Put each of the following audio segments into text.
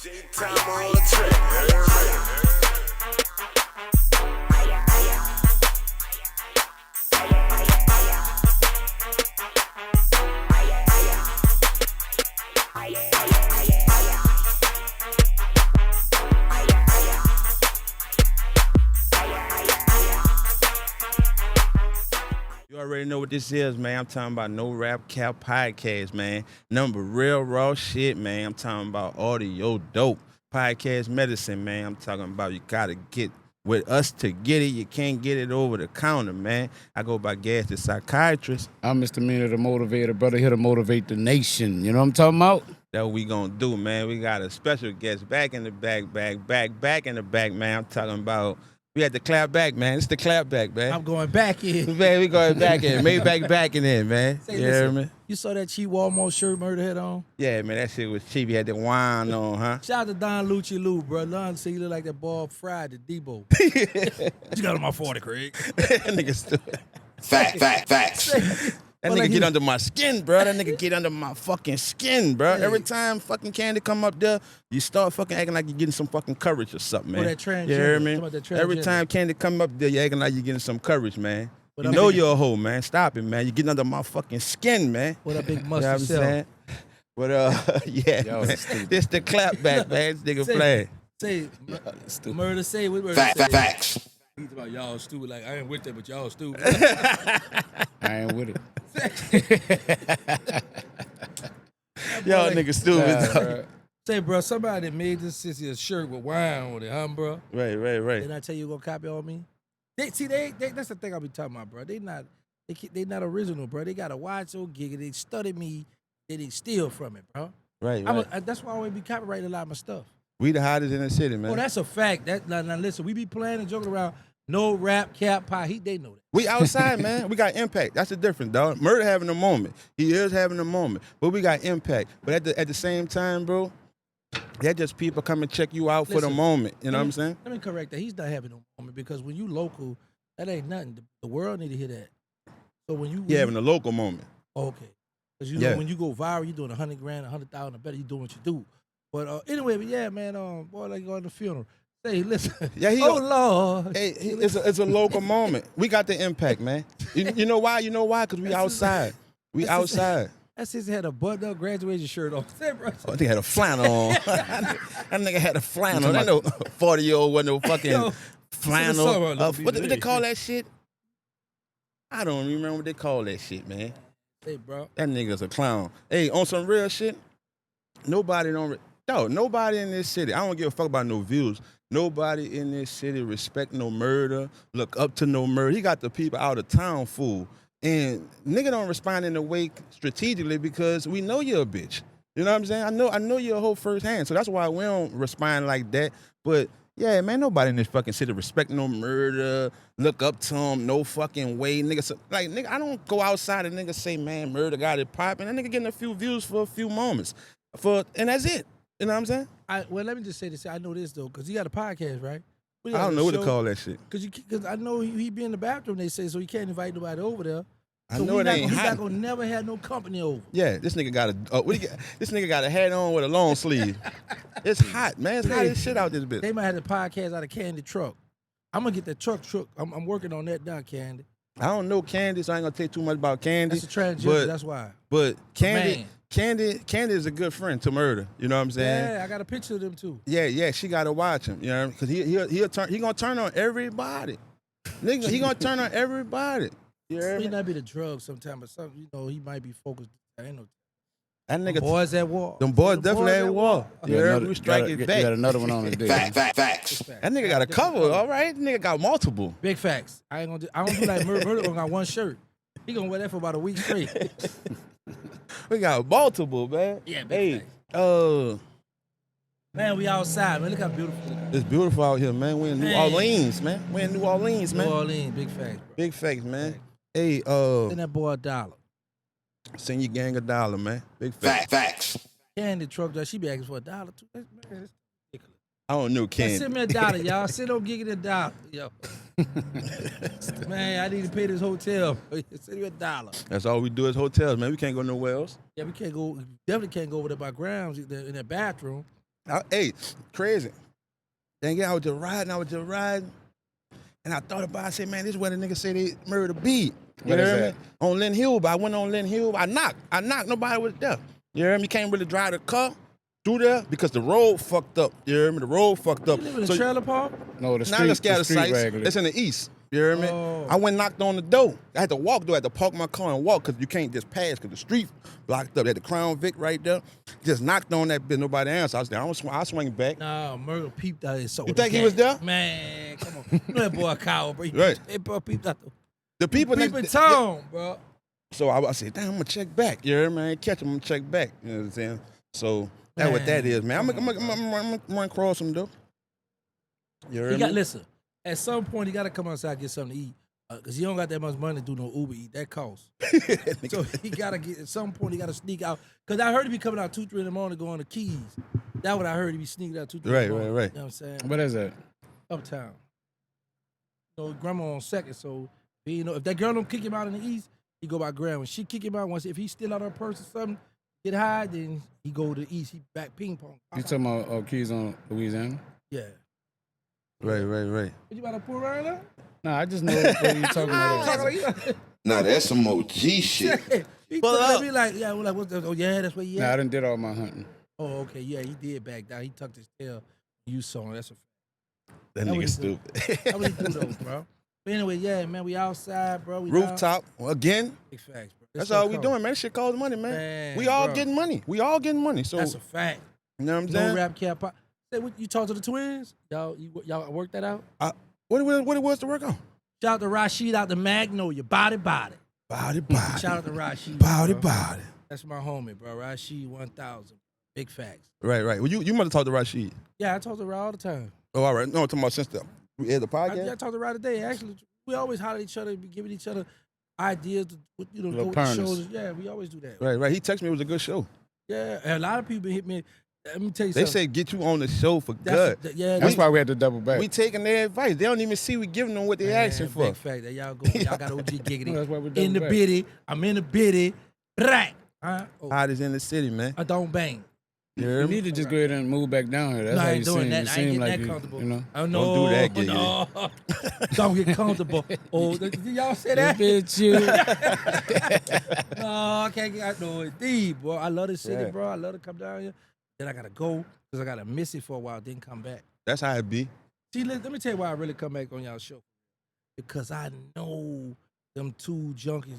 Time on the track. You already know what this is, man. I'm talking about NoRapCap Podcast, man. Number real raw shit, man. I'm talking about audio dope. Podcast medicine, man. I'm talking about you gotta get with us to get it. You can't get it over the counter, man. I go by Gas the Psychiatrist. I'm Mr. Meana, the motivator, brother, here to motivate the nation. You know what I'm talking about? That's what we gonna do, man. We got a special guest back in the back in the back, man. I'm talking about, we had to clap back, man. It's the clap back, man. I'm going back in. Man, we going back in. Maybe back in, man. Say, you hear listen, me? You saw that cheap Walmart shirt Murder had on? Yeah, man, that shit was cheap. He had the wine on, huh? Shout out to Don Lucci Lou, bro. Don said you look like that ball fried at Debo. You got on my 40, Craig. That nigga stupid. Facts. That nigga get under my skin, bro. That nigga get under my fucking skin, bro. Hey. Every time fucking Candy come up there, you start fucking acting like you're getting some fucking courage or something, man. that transgender. You hear me? Talking about that Every transgender. time Candy come up there, you acting like you're getting some courage, man. What You up, know big- you're a hoe, man. Stop it, man. You're getting under my fucking skin, man. What a big You know what I'm mustard cell. saying? But yeah, Y'all man. stupid. This the clap back, man. This nigga Say- play. Say, Stupid. Murder say, what Murder say? Facts. He's about y'all stupid. Like, I ain't with that, but y'all stupid. I ain't with it. Y'all niggas stupid. Nah, dog. bro. Say, bro, somebody made this sissy a shirt with wine on it, huh, bro? Right. Didn't I tell you gonna copy on me? They that's the thing I be talking about, bro. They not original, bro. They got a wide so gig. They studied me. They didn't steal from it, bro. Right. That's why I always be copyrighting a lot of my stuff. We the hottest in the city, man. Oh, that's a fact. Now listen, we be playing and joking around. NoRapCap Podcast. They know that. We outside, man. We got impact. That's the difference, dog. Murder having a moment. He is having a moment, but we got impact. But at the same time, bro, that just people come and check you out for the Listen, moment. You know what I'm saying? Let me correct that. He's not having no moment because when you local, that ain't nothing. The world need to hear that. So when you He having a local moment. okay, because you Yeah. know when you go viral, you doing 100 grand, 100,000 or better. You doing what you do. But anyway, but yeah, man. Boy, like going to the funeral. Say, listen. Yeah, he. Oh Lord. Hey, it's a local moment. We got the impact, man. You know why? You know why? Because we outside. We That's just- outside. That sister had a button-up graduation shirt on. Say, bro. Oh, they had a flannel on. That nigga had a flannel. That no 40-year-old with no fucking Yo, flannel. summer, little What they BB. call that shit? I don't even remember what they call that shit, man. Hey, bro. That nigga's a clown. Hey, on some real shit, nobody in this city, I don't give a fuck about no views. Nobody in this city respect no murder, look up to no murder. He got the people out of town fool. And nigga don't respond in a way strategically because we know you're a bitch. You know what I'm saying? I know you're a hoe firsthand. So that's why we don't respond like that. But yeah, man, nobody in this fucking city respect no murder, look up to him, no fucking way. Nigga, I don't go outside and nigga say, man, murder got it popping. That nigga getting a few views for a few moments. And that's it. You know what I'm saying? Well, let me just say this. I know this though, because he got a podcast, right? I don't know what to call that shit. Because I know he be in the bathroom. They say so he can't invite nobody over there. I So know we it not ain't gonna, He's hot. not gonna never have no company over. Yeah, this nigga got this nigga got a hat on with a long sleeve. It's hot, man. It's hot as shit out this bitch. They might have the podcast out of Candy truck. I'm gonna get that truck. I'm working on that now, Candy. I don't know Candy, so I ain't gonna tell you too much about Candy. That's a transgender. but, That's why. But Man. Candy is a good friend to Murder. You know what I'm saying? Yeah, I got a picture of them too. Yeah, she gotta watch him. You know, because he gonna turn on everybody. Nigga, he gonna turn on everybody. You heard He me? might be the drugs sometimes, but some he might be focused. I ain't no. That nigga, Boys at war. them boys definitely at war. You heard me? We strike it You back. got another one on the day. Facts. That nigga got a cover, all right? Nigga got multiple. Big facts. I don't do like Murder only got one shirt. He gonna wear that for about a week straight. We got multiple, man. Yeah, big Hey, facts. Man, we outside, man. Look how beautiful it is. it's beautiful out here, man. We in New Man. Orleans, man. We in New Orleans, man. New Orleans, big facts, bro. Big facts, man. Hey, Send that boy $1. send your gang $1, man. Big facts. Facts. Candy truck, she be asking for $1 too. Man, that's ridiculous. I don't know Man, Candy. send me $1, y'all. Send on Giggity $1, yo. Man, I need to pay this hotel. Send me $1. That's all we do is hotels, man. We can't go nowhere else. Yeah, we can't go. Definitely can't go over there by grounds in that bathroom. Hey, crazy. Then yeah, I was just riding. And I thought about it, I said, man, this is where the niggas say they murdered B. You What is hear that? me? On Lynn Hill, but I went on Lynn Hill. I knocked, nobody was there. You hear me? You can't really drive the car through there because the road fucked up. You hear me? The road fucked up. You live in a trailer park? No, the Now street, let's get the the street sites. regular. It's in the east. You hear me? Oh. I went and knocked on the door. I had to walk though. I had to park my car and walk because you can't just pass because the street blocked up. They had the Crown Vic right there. Just knocked on that bitch. Nobody answered. I was there. I swing back. Nah, Murder peeped out his soul. You think he was there? Man, come on. You know that boy a coward, bro. Right. That boy peeped out The people peeping next Tom, bro. So I said, damn, I'm gonna check back. You hear me? I ain't catch him. I'm gonna check back. You know what I'm saying? So that's what that is, man. I'm gonna run across him though. You hear me? Listen, at some point, he got to come outside and get something to eat. Because he don't got that much money to do no Uber eat. That costs. So he got to get, at some point, he got to sneak out. Because I heard he be coming out 2, 3 in the morning going to Keys. That's what I heard. He be sneaking out 2, 3 in the morning. Right. You know what I'm saying? What is that? Uptown. So grandma on second. So if that girl don't kick him out in the east, he go by grandma. When she kick him out, if he still out her purse or something, get high, then he go to the east. He back ping pong. You talking about Keys on Louisiana? Yeah. Right. What you about to pull around now? Nah, I just know what you talking about. Now that's some OG shit. He Pull looked at up. me like, yeah, we're like, what's that? Oh, yeah, that's where he Nah, I at. done did all my hunting. Oh, okay, yeah, he did back down. He tucked his tail. You saw him. That's a That That nigga what he do. stupid. That what he do though, bro. But anyway, yeah, man, we outside, bro. We Rooftop again. Big facts, bro. That's all we doing, man. This shit costs money, man. Man, We all bro. getting money. So That's a fact. you know what I'm No saying? rap cap. Say, what you talk to the twins? Y'all work that out? What it was to work on? Shout out to Rashid out the Magnolia. Body. Body. Shout out to Rashid. Body. bro. That's my homie, bro. Rashid 1000. Big facts. Right. Well, you must have talked to Rashid. Yeah, I talk to Rod all the time. Oh, all right. No, I'm talking about since we had the I podcast. talked to Rod today. Actually, we always holler at each other, be giving each other ideas to go Little with the perners. shows. Yeah, we always do that. Right. He texted me. It was a good show. Yeah, and a lot of people hit me. Let me tell you They something. say get you on the show for That's good. That's why we had to double back. We taking their advice. They don't even see we giving them what they asking for. Big fact that y'all go. Y'all got OG giggity. That's why we in double the back. biddy. I'm in the biddy. Right. Oh, Hottest in the city, man. I don't bang. You hear You me? need to just go ahead and move back down here. That's No, I how ain't you doing seem. that. You I ain't seem getting like that you, comfortable. you know. Oh, no, Don't do that, giggity. no. Don't get comfortable. Oh, did y'all say that? Bitch, you. No, I can't get. No, indeed, boy. I love this city, Right. bro. I love to come down here. Then I gotta go because I gotta miss it for a while. Then come back. That's how it be. See, let me tell you why I really come back on y'all show. Because I know them two junkies,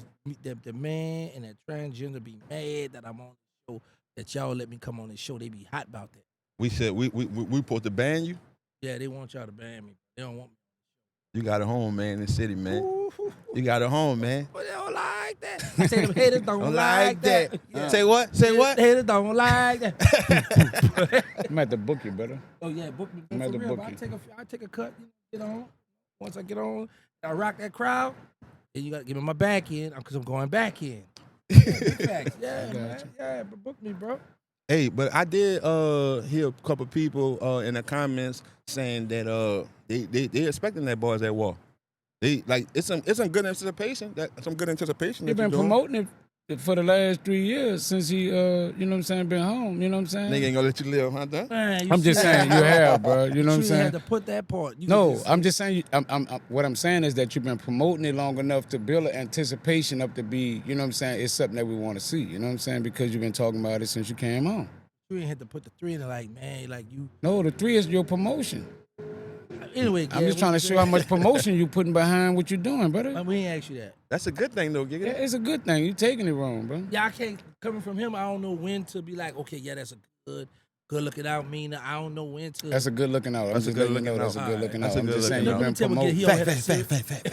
the man and that transgender, be mad that I'm on the show. That y'all let me come on the show. They be hot about that. We said we supposed to ban you. Yeah, they want y'all to ban me. They don't want me. You got a home, man, in the city, man. Ooh, You got a home, man. but they don't like that. I say them haters don't Don't like that. Yeah. Say what? Say what? Haters don't like that. I'm at the book you, brother. Oh yeah, book me. I'm For at the real, book but you. I take a cut, get on. Once I get on, I rock that crowd. Then you gotta give me my back end because I'm going back in. Big facts. Yeah, man. Yeah, but book me, bro. Hey, but I did hear a couple people in the comments saying that they expecting that boys at war. They like it's some good anticipation. Some good anticipation. You've that been you doing. promoting it for the last 3 years since he, you know what I'm saying, been home. You know what I'm saying? Nigga ain't gonna let you live, huh? Done? Man, you I'm just see- saying you have, bro. You know what I'm You saying? had to put that part. You No, could just- I'm just saying. What I'm saying is that you've been promoting it long enough to build an anticipation up to be. You know what I'm saying? It's something that we want to see. You know what I'm saying? Because you've been talking about it since you came home. You ain't had to put the 3 in it, like, man, like you. No, the 3 is your promotion. Anyway, I'm just trying to show how much promotion you putting behind what you're doing, brother. We ain't ask you that. That's a good thing though, Giga. Yeah, it's a good thing. You taking it wrong, bro. Yeah, I can't, coming from him, I don't know when to be like, okay, yeah, that's a good looking out, Meana. I don't know when to. That's a good looking out. That's a good looking That's a out. good looking That's out. a I'm good just saying looking you've out. been Let me tell you what, promoting.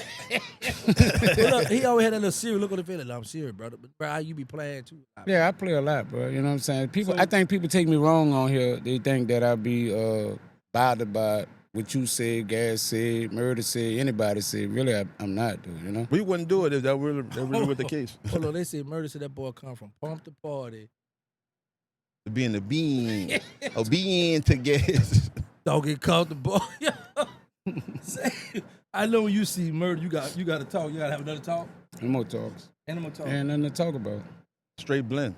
Well, look, he always had that little serious look on the face. Like, I'm serious, brother. But bro, how you be playing too? Yeah, I play a lot, bro. You know what I'm saying? People, So- I think people take me wrong on here. They think that I be bothered by what you said, Gas said, Murder said, anybody said. Really, I'm not, dude. You know? We wouldn't do it if that really was the case. Hold on, they said Murder said that boy come from pump to party. To be in the bean, or being together. Don't get comfortable. Say, I know when you see Murder, you got to talk. You got to have another talk. No more talks. Animal talk. Ain't nothing to talk about. Straight blend.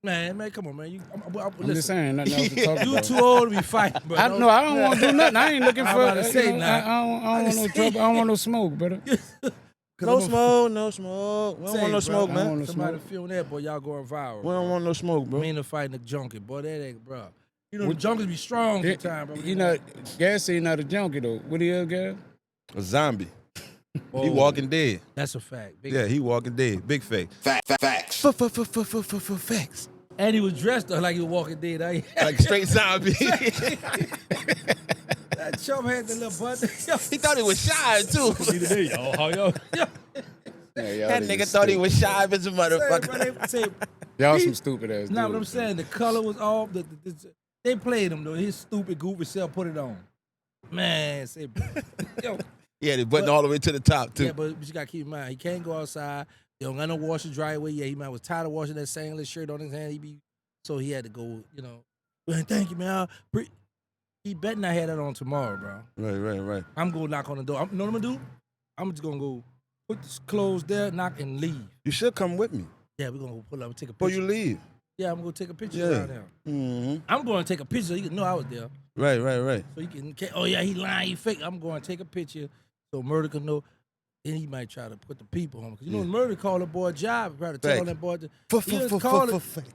Man, come on, man. I'm just saying, nothing else to talk You about. too old to be fighting, bro. I don't want to do nothing. I ain't looking for. I'm about to say I now. don't want no trouble. I don't want no smoke, brother. No smoke, no smoke. We don't want no smoke, I don't man. want no Somebody smoke. film that, boy. Y'all going viral. We don't want no smoke, bro. Meana fighting the junkie, boy. That ain't, bro. You know, the junkies be strong sometimes, bro. You know, Gas say he not a junkie though. What he is, Gas? A zombie. Oh, He walking dead. That's a fact. Big Yeah, he walking dead. Big fake. Facts. Facts. And he was dressed up like he was walking dead. Like straight zombie. That chump had the little button. He thought he was shy too. That nigga thought he was shy as a motherfucker. Y'all some stupid ass. Nah, what I'm dudes, saying, the color was off. They played him though. His stupid goofy self put it on. Man, say, yo. Yeah, the button all the way to the top too. Yeah, but you gotta keep in mind, he can't go outside. He don't got no washer dry away. Yeah, he might was tired of washing that singlet shirt on his hand. So he had to go, you know. Man, thank you, man. He better not have that on tomorrow, bro. Right. I'm gonna knock on the door. You know what I'm gonna do? I'm just gonna go put the clothes there, knock, and leave. You should come with me. Yeah, we're gonna go pull up and take a Before picture. you leave. Yeah, I'm gonna take a picture Yeah. around there. Mm-hmm. I'm gonna take a picture so you can know I was there. Right. So you can, oh yeah, he lying, he fake. I'm gonna take a picture so Murder can know. Then he might try to put the people on. Because you know, Murder called that boy a job. Try to tell that boy.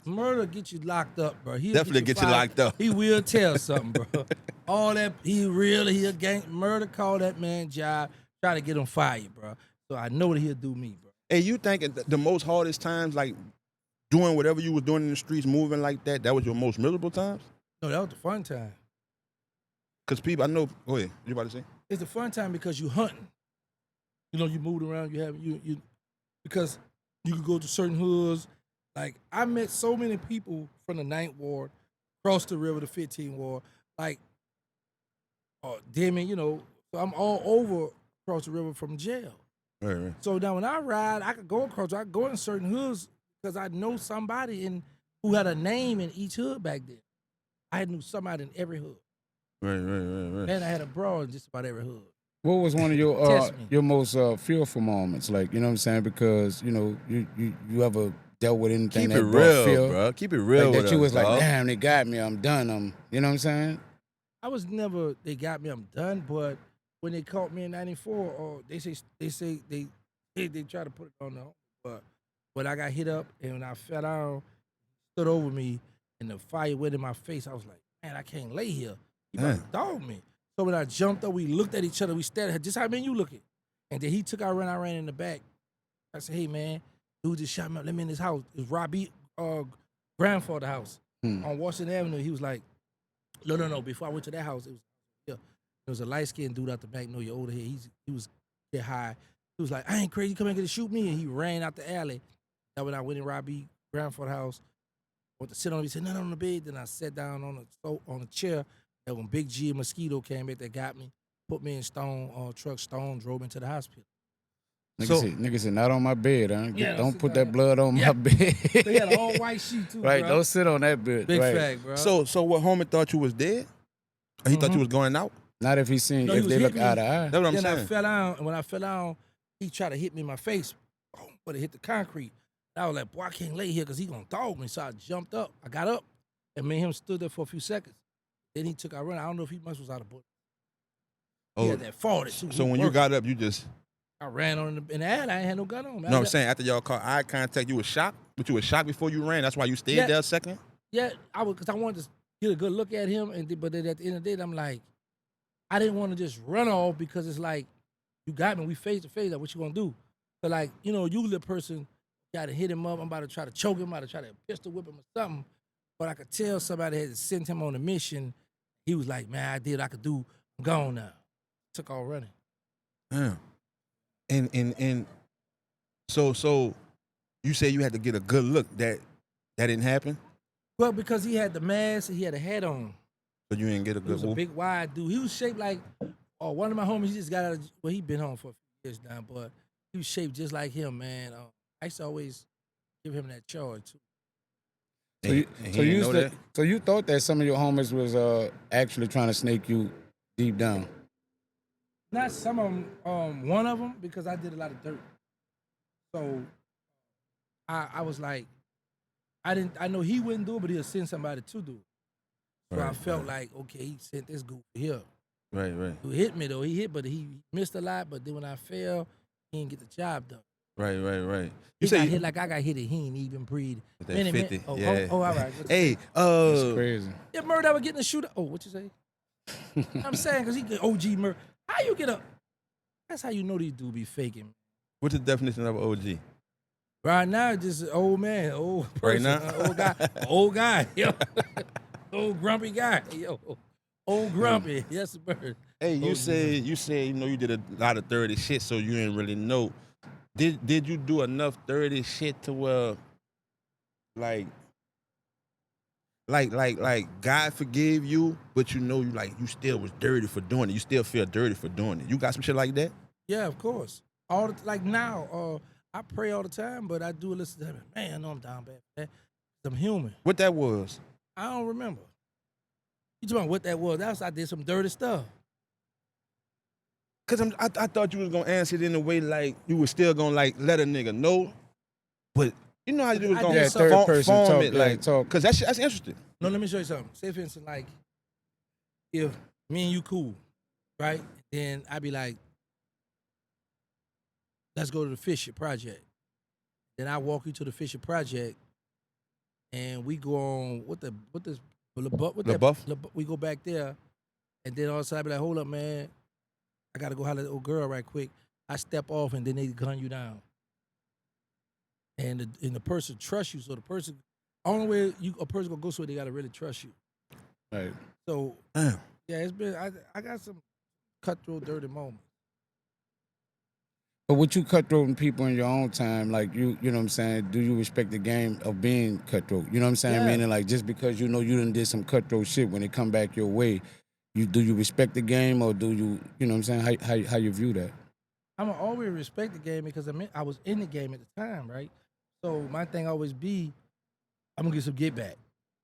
Murder get you locked up, bro. He'll Definitely get you locked up. He will tell something, bro. All that, he a gang. Murder called that man job. Try to get him fired, bro. So I know that he'll do me, bro. Hey, you think the most hardest times, like doing whatever you was doing in the streets, moving like that was your most miserable times? No, that was the fun time. Because people, I know, go ahead. You about to say? It's the fun time because you hunting. You know, you moved around, you because you could go to certain hoods. Like, I met so many people from the 9th Ward, across the river, the 15th Ward, like, Demon, you know, so I'm all over across the river from jail. Right. So now when I ride, I could go across, I could go in certain hoods because I know somebody who had a name in each hood back then. I knew somebody in every hood. Right. And I had a bro in just about every hood. What was one of your most fearful moments? Like, you know what I'm saying? Because, you know, you ever dealt with anything Keep that it brought real, fear? bro. Keep it real Like with that you us, was like, dog. damn, they got me, I'm done. You know what I'm saying? I was never, they got me, I'm done, but when they caught me in 94, they say they try to put it on the, but I got hit up and when I fell down, stood over me and the fire went in my face, I was like, man, I can't lay here. He about to dog me. So when I jumped up, we looked at each other, we stared, just how me and you looking. And then he took our run, I ran in the back. I said, hey man, dude just shot me up, let me in his house. It was Robbie grandfather's house on Washington Avenue. He was like, no, before I went to that house, there was a light-skinned dude out the back, your older head. He was get high. He was like, I ain't crazy, you come in here to shoot me. And he ran out the alley. That when I went in Robbie grandfather's house, went to sit on him, he said, nothing on the bed. Then I sat down on a chair. And when Big G and Mosquito came in, they got me, put me in truck Stone, drove me to the hospital. Nigga said, not on my bed, huh? Yeah, don't put that blood on my bed. They had an all-white sheet, too, right, bro. don't sit on that bed. Big right. fact, bro. So what, homie thought you was dead? Or he thought you was going out? Not if he seen, No, if he they was look hitting eye me. to eye. That's what I'm Then saying. I fell down, and when I fell down, he tried to hit me in my face, but it hit the concrete. I was like, boy, I can't lay here because he gonna dog me. So I jumped up. I got up, and me and him stood there for a few seconds. Then he took our run. I don't know if he must was out of book. He had that 40 too. So when you got up, you just... I ran on in the alley. I ain't had no gun on. No, I'm saying after y'all caught eye contact, you was shocked? But you was shocked before you ran? That's why you stayed there a second? Yeah, because I wanted to get a good look at him. But then at the end of the day, I'm like, I didn't want to just run off because it's like, you got me. We face to face. Like, what you gonna do? So like, you know, you the person got to hit him up. I'm about to try to choke him. I'm about to try to pistol whip him or something. But I could tell somebody had sent him on a mission. He was like, man, I did what I could do. I'm gone now. Took all running. Yeah. And so you say you had to get a good look. That didn't happen? Well, because he had the mask and he had a hat on. So you didn't get a He good was a look? big, wide dude. He was shaped like, one of my homies, he just got out of, well, he been home for a few years now, but he was shaped just like him, man. I used to always give him that charge, too. So you thought that some of your homies was actually trying to snake you deep down? Not some of them, one of them, because I did a lot of dirt. So I was like, I know he wouldn't do it, but he'll send somebody to do it. So I Right, felt like, okay, he sent this goof here. Right. Who hit me though? He hit, but he missed a lot. But then when I fell, he didn't get the job done. Right. You He say got hit like I got hit, and he ain't even breathe. that 50. Oh, Yeah. all right. Hey, It's crazy. If Murder ever getting a shooter, what you say? I'm saying because he get OG Murder. How you get a? That's how you know these dudes be faking. what's the definition of OG? Right now, just an old man, old person, Right now? old guy, yo, old grumpy guy, yo, old grumpy. Yes, bird. Hey, you OG say you did a lot of 30 shit, so you didn't really know. Did you do enough 30 shit to where, like God forgave you, but you still was dirty for doing it. You still feel dirty for doing it. You got some shit like that? Yeah, of course. Like now, I pray all the time, but I do listen to him. Man, I know I'm down bad for that. I'm human. What that was? I don't remember. You talking about what that was? That was I did some dirty stuff. Cause I thought you was gonna answer it in a way like you was still gonna like let a nigga know, but you know how you was I gonna did some- third person form talk, it yeah, like talk. Cause that's interesting. No, let me show you something. Say for instance, like if me and you cool, right? Then I'd be like, let's go to the Fisher Project. Then I walk you to the Fisher Project, and we go on we go back there, and then all of a sudden I be like, hold up, man, I gotta go holler at the old girl right quick. I step off, and then they gun you down, and the person trusts you. So the person, only way a person gonna go somewhere, they gotta really trust you. Right. So Damn. yeah, it's been I got some cutthroat, dirty moments. But with you cutthroating people in your own time, like you know what I'm saying, do you respect the game of being cutthroat? You know what I'm saying? Yeah. Meaning like just because you know you done did some cutthroat shit, when it come back your way, do you respect the game, or do you know what I'm saying? How you view that? I'ma always respect the game because I was in the game at the time, right? So my thing always be, I'm gonna get some get back.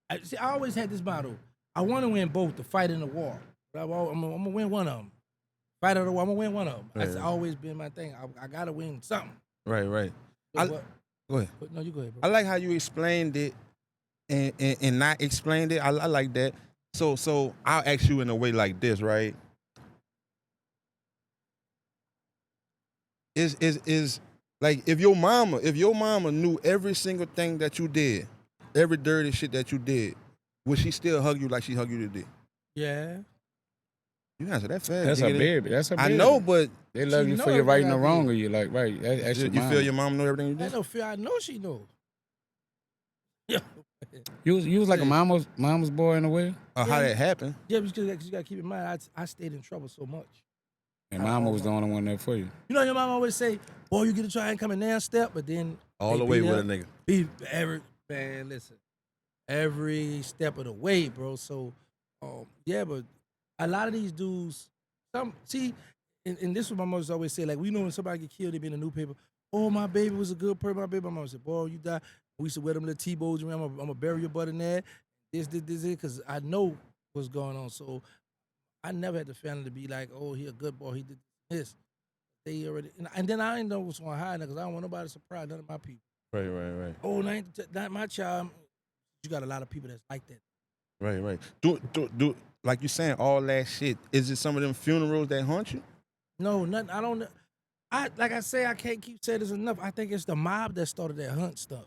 I always had this motto. I want to win both, the fight and the war. But I'm gonna win one of them. Fight or the war, I'm gonna win one of them. Right. That's always been my thing. I gotta win something. Right. So Go ahead. no, you go ahead, I bro. like how you explained it and not explained it. I like that. So I'll ask you in a way like this, right? Is like if your mama knew every single thing that you did, every dirty shit that you did, would she still hug you like she hugged you today? Yeah. You answer that fast. That's her nigga. baby. That's her I baby. know, but They love She you know for your right and the everything I wrong did. of you. Like, right. That's you your feel mama. your mom know everything you I did? no fear. I know she knows. Yeah. You was like a mama's boy in a way? Or how that happened? Yeah, because you gotta keep in mind, I stayed in trouble so much. And mama was the only one there for you. You know, your mom always say, "Boy, you get to try and come in down step," but then All they the way be with a there. nigga. Listen, every step of the way, bro. So, yeah, but a lot of these dudes, and this is what my mother's always say, like, we know when somebody get killed, they be in the newspaper. Oh, my baby was a good person. My baby, my mom said, boy, you die. We used to wear them little T-bows around. I'm gonna bury your butt in that. This, because I know what's going on. So I never had the family to be like, oh, he a good boy. He did this. They already, and then I didn't know what's going to hide because I don't want nobody to surprise none of my people. Right. Oh, not my child. You got a lot of people that's like that. Right. Do like you saying all that shit. Is it some of them funerals that haunt you? No, nothing. I don't know. Like I say, I can't keep saying this enough. I think it's the mob that started that hunt stuff.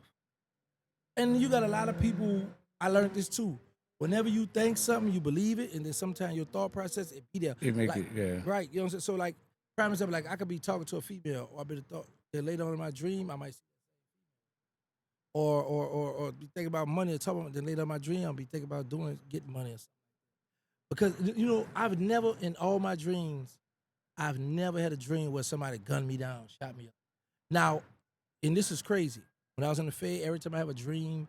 And you got a lot of people, I learned this too. Whenever you think something, you believe it, and then sometimes your thought process, it be there. It make like, it, yeah. Right, you know what I'm saying? So like, prime example, like I could be talking to a female, or I be thought, then later on in my dream, I might see or be thinking about money or talking about, then later in my dream, I'll be thinking about getting money or something. Because, you know, I've never, in all my dreams, I've never had a dream where somebody gunned me down, shot me up. Now, and this is crazy. When I was in the Fed, every time I have a dream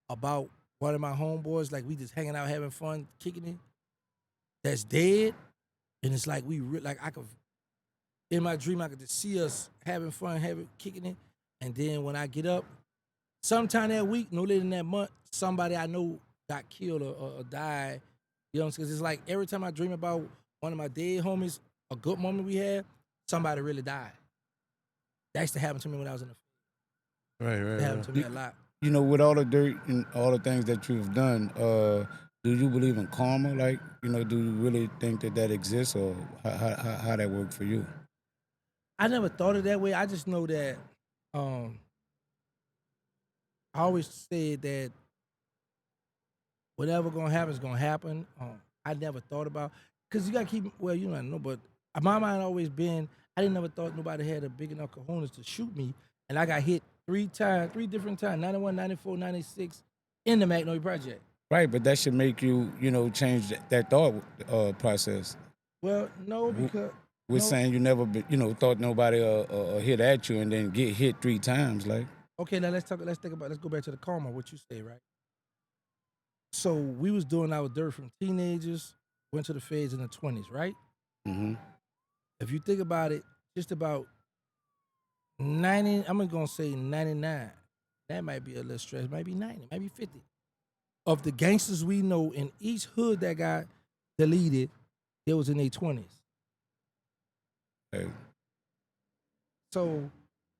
about one of my homeboys, like we just hanging out, having fun, kicking it, that's dead, and it's like I could, in my dream, I could just see us having fun, kicking it, and then when I get up, sometime that week, no later than that month, somebody I know got killed or died. You know what I'm saying? Because it's like every time I dream about one of my dead homies, a good moment we had, somebody really died. That used to happen to me when I was in the Fed. Right. It happened to me a lot. with all the dirt and all the things that you've done, do you believe in karma? Like, do you really think that exists, or how that work for you? I never thought of that way. I just know that I always said that whatever gonna happen is gonna happen. I never thought about because you gotta keep I know, but my mind always been I didn't never thought nobody had a big enough cojones to shoot me, and I got hit three different times, 91, 94, 96 in the Magnolia Project. Right, but that should make you, change that thought process. Well, no, because We're no. saying you never, thought nobody hit at you and then get hit 3 times, like. Okay, now let's go back to the karma, what you say, right? So we was doing our dirt from teenagers, went to the feds in the 20s, right? Mm-hmm. If you think about it, just about 90, I'm gonna say 99. That might be a little stretch, might be 90, might be 50. Of the gangsters we know in each hood that got deleted, they was in their 20s. Hey. So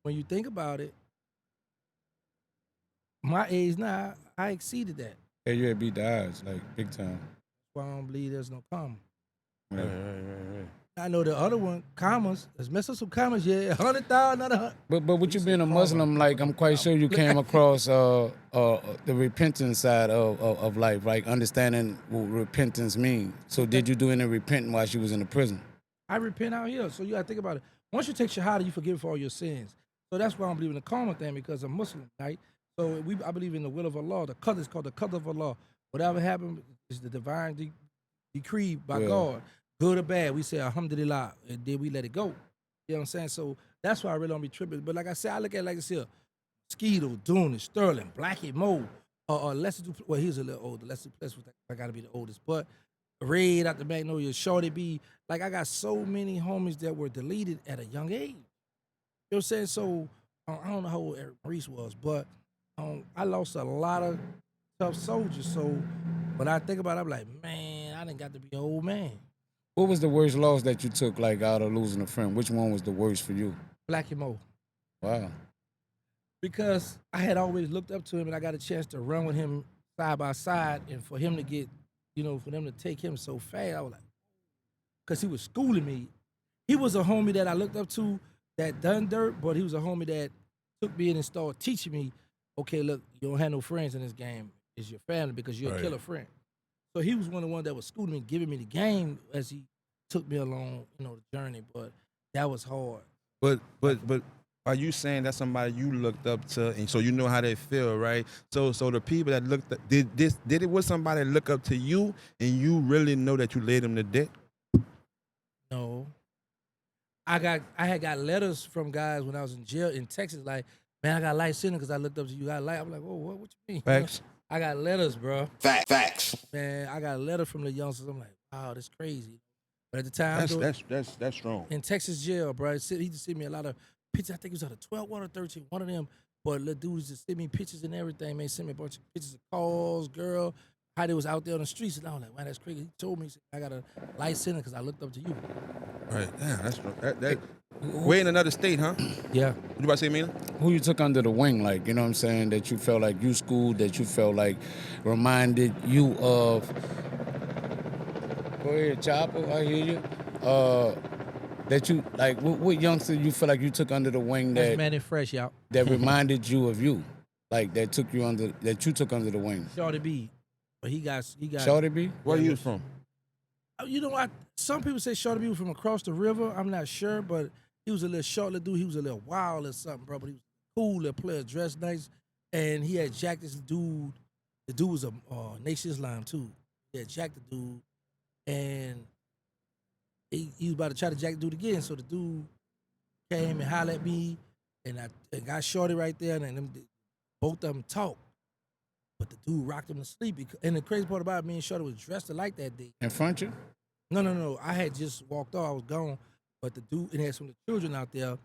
when you think about it, my age now, I exceeded that. Yeah, you had beat the odds, like, big time. That's why I don't believe there's no karma. Right. I know the other one, commas. Let's mess up some commas, yeah. 100,000, not 100. But with you being a Muslim, like, I'm quite sure you came across the repentance side of life, like understanding what repentance means. So did you do any repenting while she was in the prison? I repent out here, so you gotta think about it. Once you take shahada, you forgive for all your sins. So that's why I don't believe in the karma thing, because I'm Muslim, right? So I believe in the will of Allah. The qadr is called the qadr of Allah. Whatever happened is the divine decree by God. Good or bad, we say alhamdulillah, and then we let it go. You know what I'm saying? So that's why I really don't be tripping. But like I said, I look at it like this here. Skeeto, Dooney, Sterling, Blackie, Mo, Lester Duplessis. Well, he's a little older. Lester Duplessis, I gotta be the oldest. But Red out the Magnolia, Shorty B. Like, I got so many homies that were deleted at a young age. You know what I'm saying? So I don't know how old Eric Maurice was, but I lost a lot of tough soldiers. So when I think about it, I'm like, man, I done got to be an old man. What was the worst loss that you took, like, out of losing a friend? Which one was the worst for you? Blackie Mo. Wow. Because I had always looked up to him, and I got a chance to run with him side by side, and for him to get, for them to take him so fast, I was like, because he was schooling me. He was a homie that I looked up to that done dirt, but he was a homie that took me in and started teaching me, okay, look, you don't have no friends in this game. It's your family because you're a killer friend. So he was one of the ones that was schooling me, giving me the game as he took me along, the journey. But that was hard. But are you saying that's somebody you looked up to, and so you know how they feel, right? So the people that looked up, was somebody look up to you, and you really know that you laid them to death? No. I had got letters from guys when I was in jail in Texas, like, man, I got life sentence because I looked up to you. I'm like, oh, what you mean? Facts. I got letters, bro. Facts. Man, I got a letter from the youngsters. I'm like, wow, that's crazy. But at the time, that's strong. In Texas jail, bro, he just sent me a lot of pictures. I think it was out of 12, 1 or 13, one of them. But little dudes just sent me pictures and everything, man. Sent me a bunch of pictures of calls, girl, how they was out there on the streets. And I was like, man, that's crazy. He told me, I got a life sentence because I looked up to you. Right, yeah, that's way in another state, huh? Yeah. What you about to say, Meana? Who you took under the wing, like, you know what I'm saying, that you felt like you schooled, that you felt like reminded you of... Go ahead, Chopper, I hear you. That you, like, what youngster you feel like you took under the wing That's Man and Fresh, y'all. that reminded you of you? Like, that you took under the wing? Shorty B. But he got Shorty B? Where you from? Some people say Shorty B was from across the river. I'm not sure, but he was a little short little dude. He was a little wild or something, bro. But he was cool little player, dressed nice. And he had jacked this dude. The dude was a Nation Islam, too. He had jacked the dude. And he was about to try to jack the dude again. So the dude came and hollered at me. And I got Shorty right there. And both of them talked. But the dude rocked him to sleep. And the crazy part about it, me and Shorty was dressed alike that day. In front of you? No. I had just walked off. I was gone. But the dude, and had some of the children out there.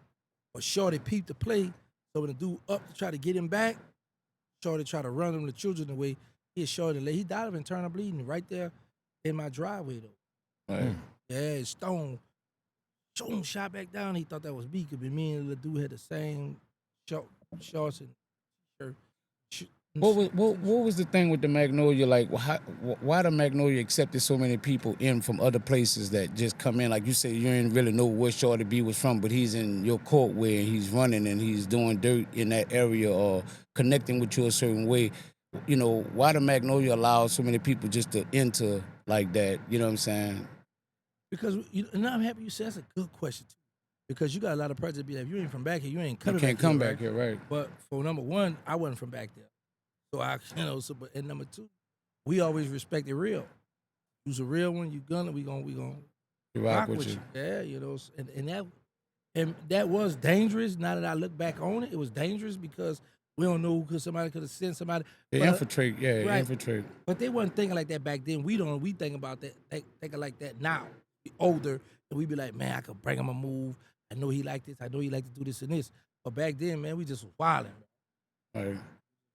But Shorty peeped the play. So when the dude up to try to get him back, Shorty tried to run him, the children away. He had Shorty lay. He died of internal bleeding right there in my driveway, though. Right. Yeah, Stone. Stone shot back down. He thought that was me. Because me and the dude had the same shorts and shirt. What was the thing with the Magnolia? Like, why the Magnolia accepted so many people in from other places that just come in? Like you say, you didn't really know where Shorty B was from, but he's in your court where he's running and he's doing dirt in that area or connecting with you a certain way. You know, why the Magnolia allows so many people just to enter like that? You know what I'm saying? Because, and I'm happy you said that's a good question, too. Because you got a lot of prejudice. Be like, if you ain't from back here, you ain't coming back here. You can't come back here, right? But for number one, I wasn't from back there. So but and number two, we always respected real. You's a real one, we gonna rock with you. Yeah, and that was dangerous. Now that I look back on it, it was dangerous because we don't know because somebody could have sent somebody. They infiltrate, right. Infiltrate. But they wasn't thinking like that back then. We think about that, thinking like that now. We older, and we be like, man, I could bring him a move. I know he like this. I know he like to do this and this. But back then, man, we just was wilding. Right.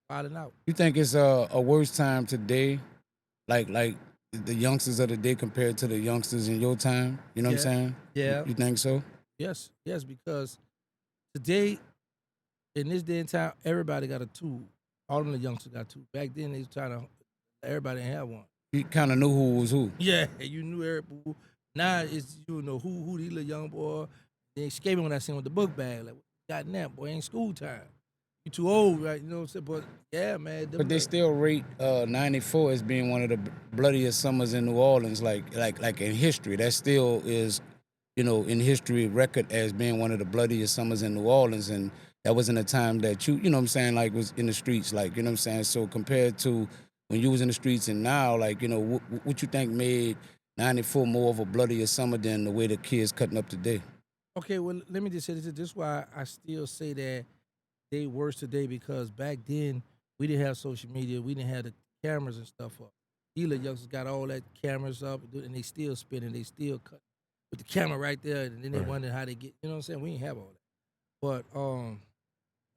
Wilding out. You think it's a worse time today, like the youngsters of the day compared to the youngsters in your time? You know what I'm saying? Yeah. You think so? Yes, because today, in this day and time, everybody got a tool. All of them the youngsters got a tool. Back then, they was trying to, everybody didn't have one. You kind of knew who was who. Yeah, you knew everybody. Now it's, who these little young boy. They escaping when I seen with the book bag. Like, got that, boy, ain't school time. You too old, right? You know what I'm saying? But, yeah, man. But they still rate 94 as being one of the bloodiest summers in New Orleans, like in history. That still is, in history record as being one of the bloodiest summers in New Orleans. And that wasn't a time that you know what I'm saying, like was in the streets, like, you know what I'm saying? So compared to when you was in the streets and now, like, what you think made 94 more of a bloodier summer than the way the kids cutting up today? Okay, well, let me just say this. This is why I still say that they worse today, because back then we didn't have social media. We didn't have the cameras and stuff up. These little youngsters got all that cameras up, and they still spinning. They still cut with the camera right there, and then they wonder how they get, you know what I'm saying? We didn't have all that. But,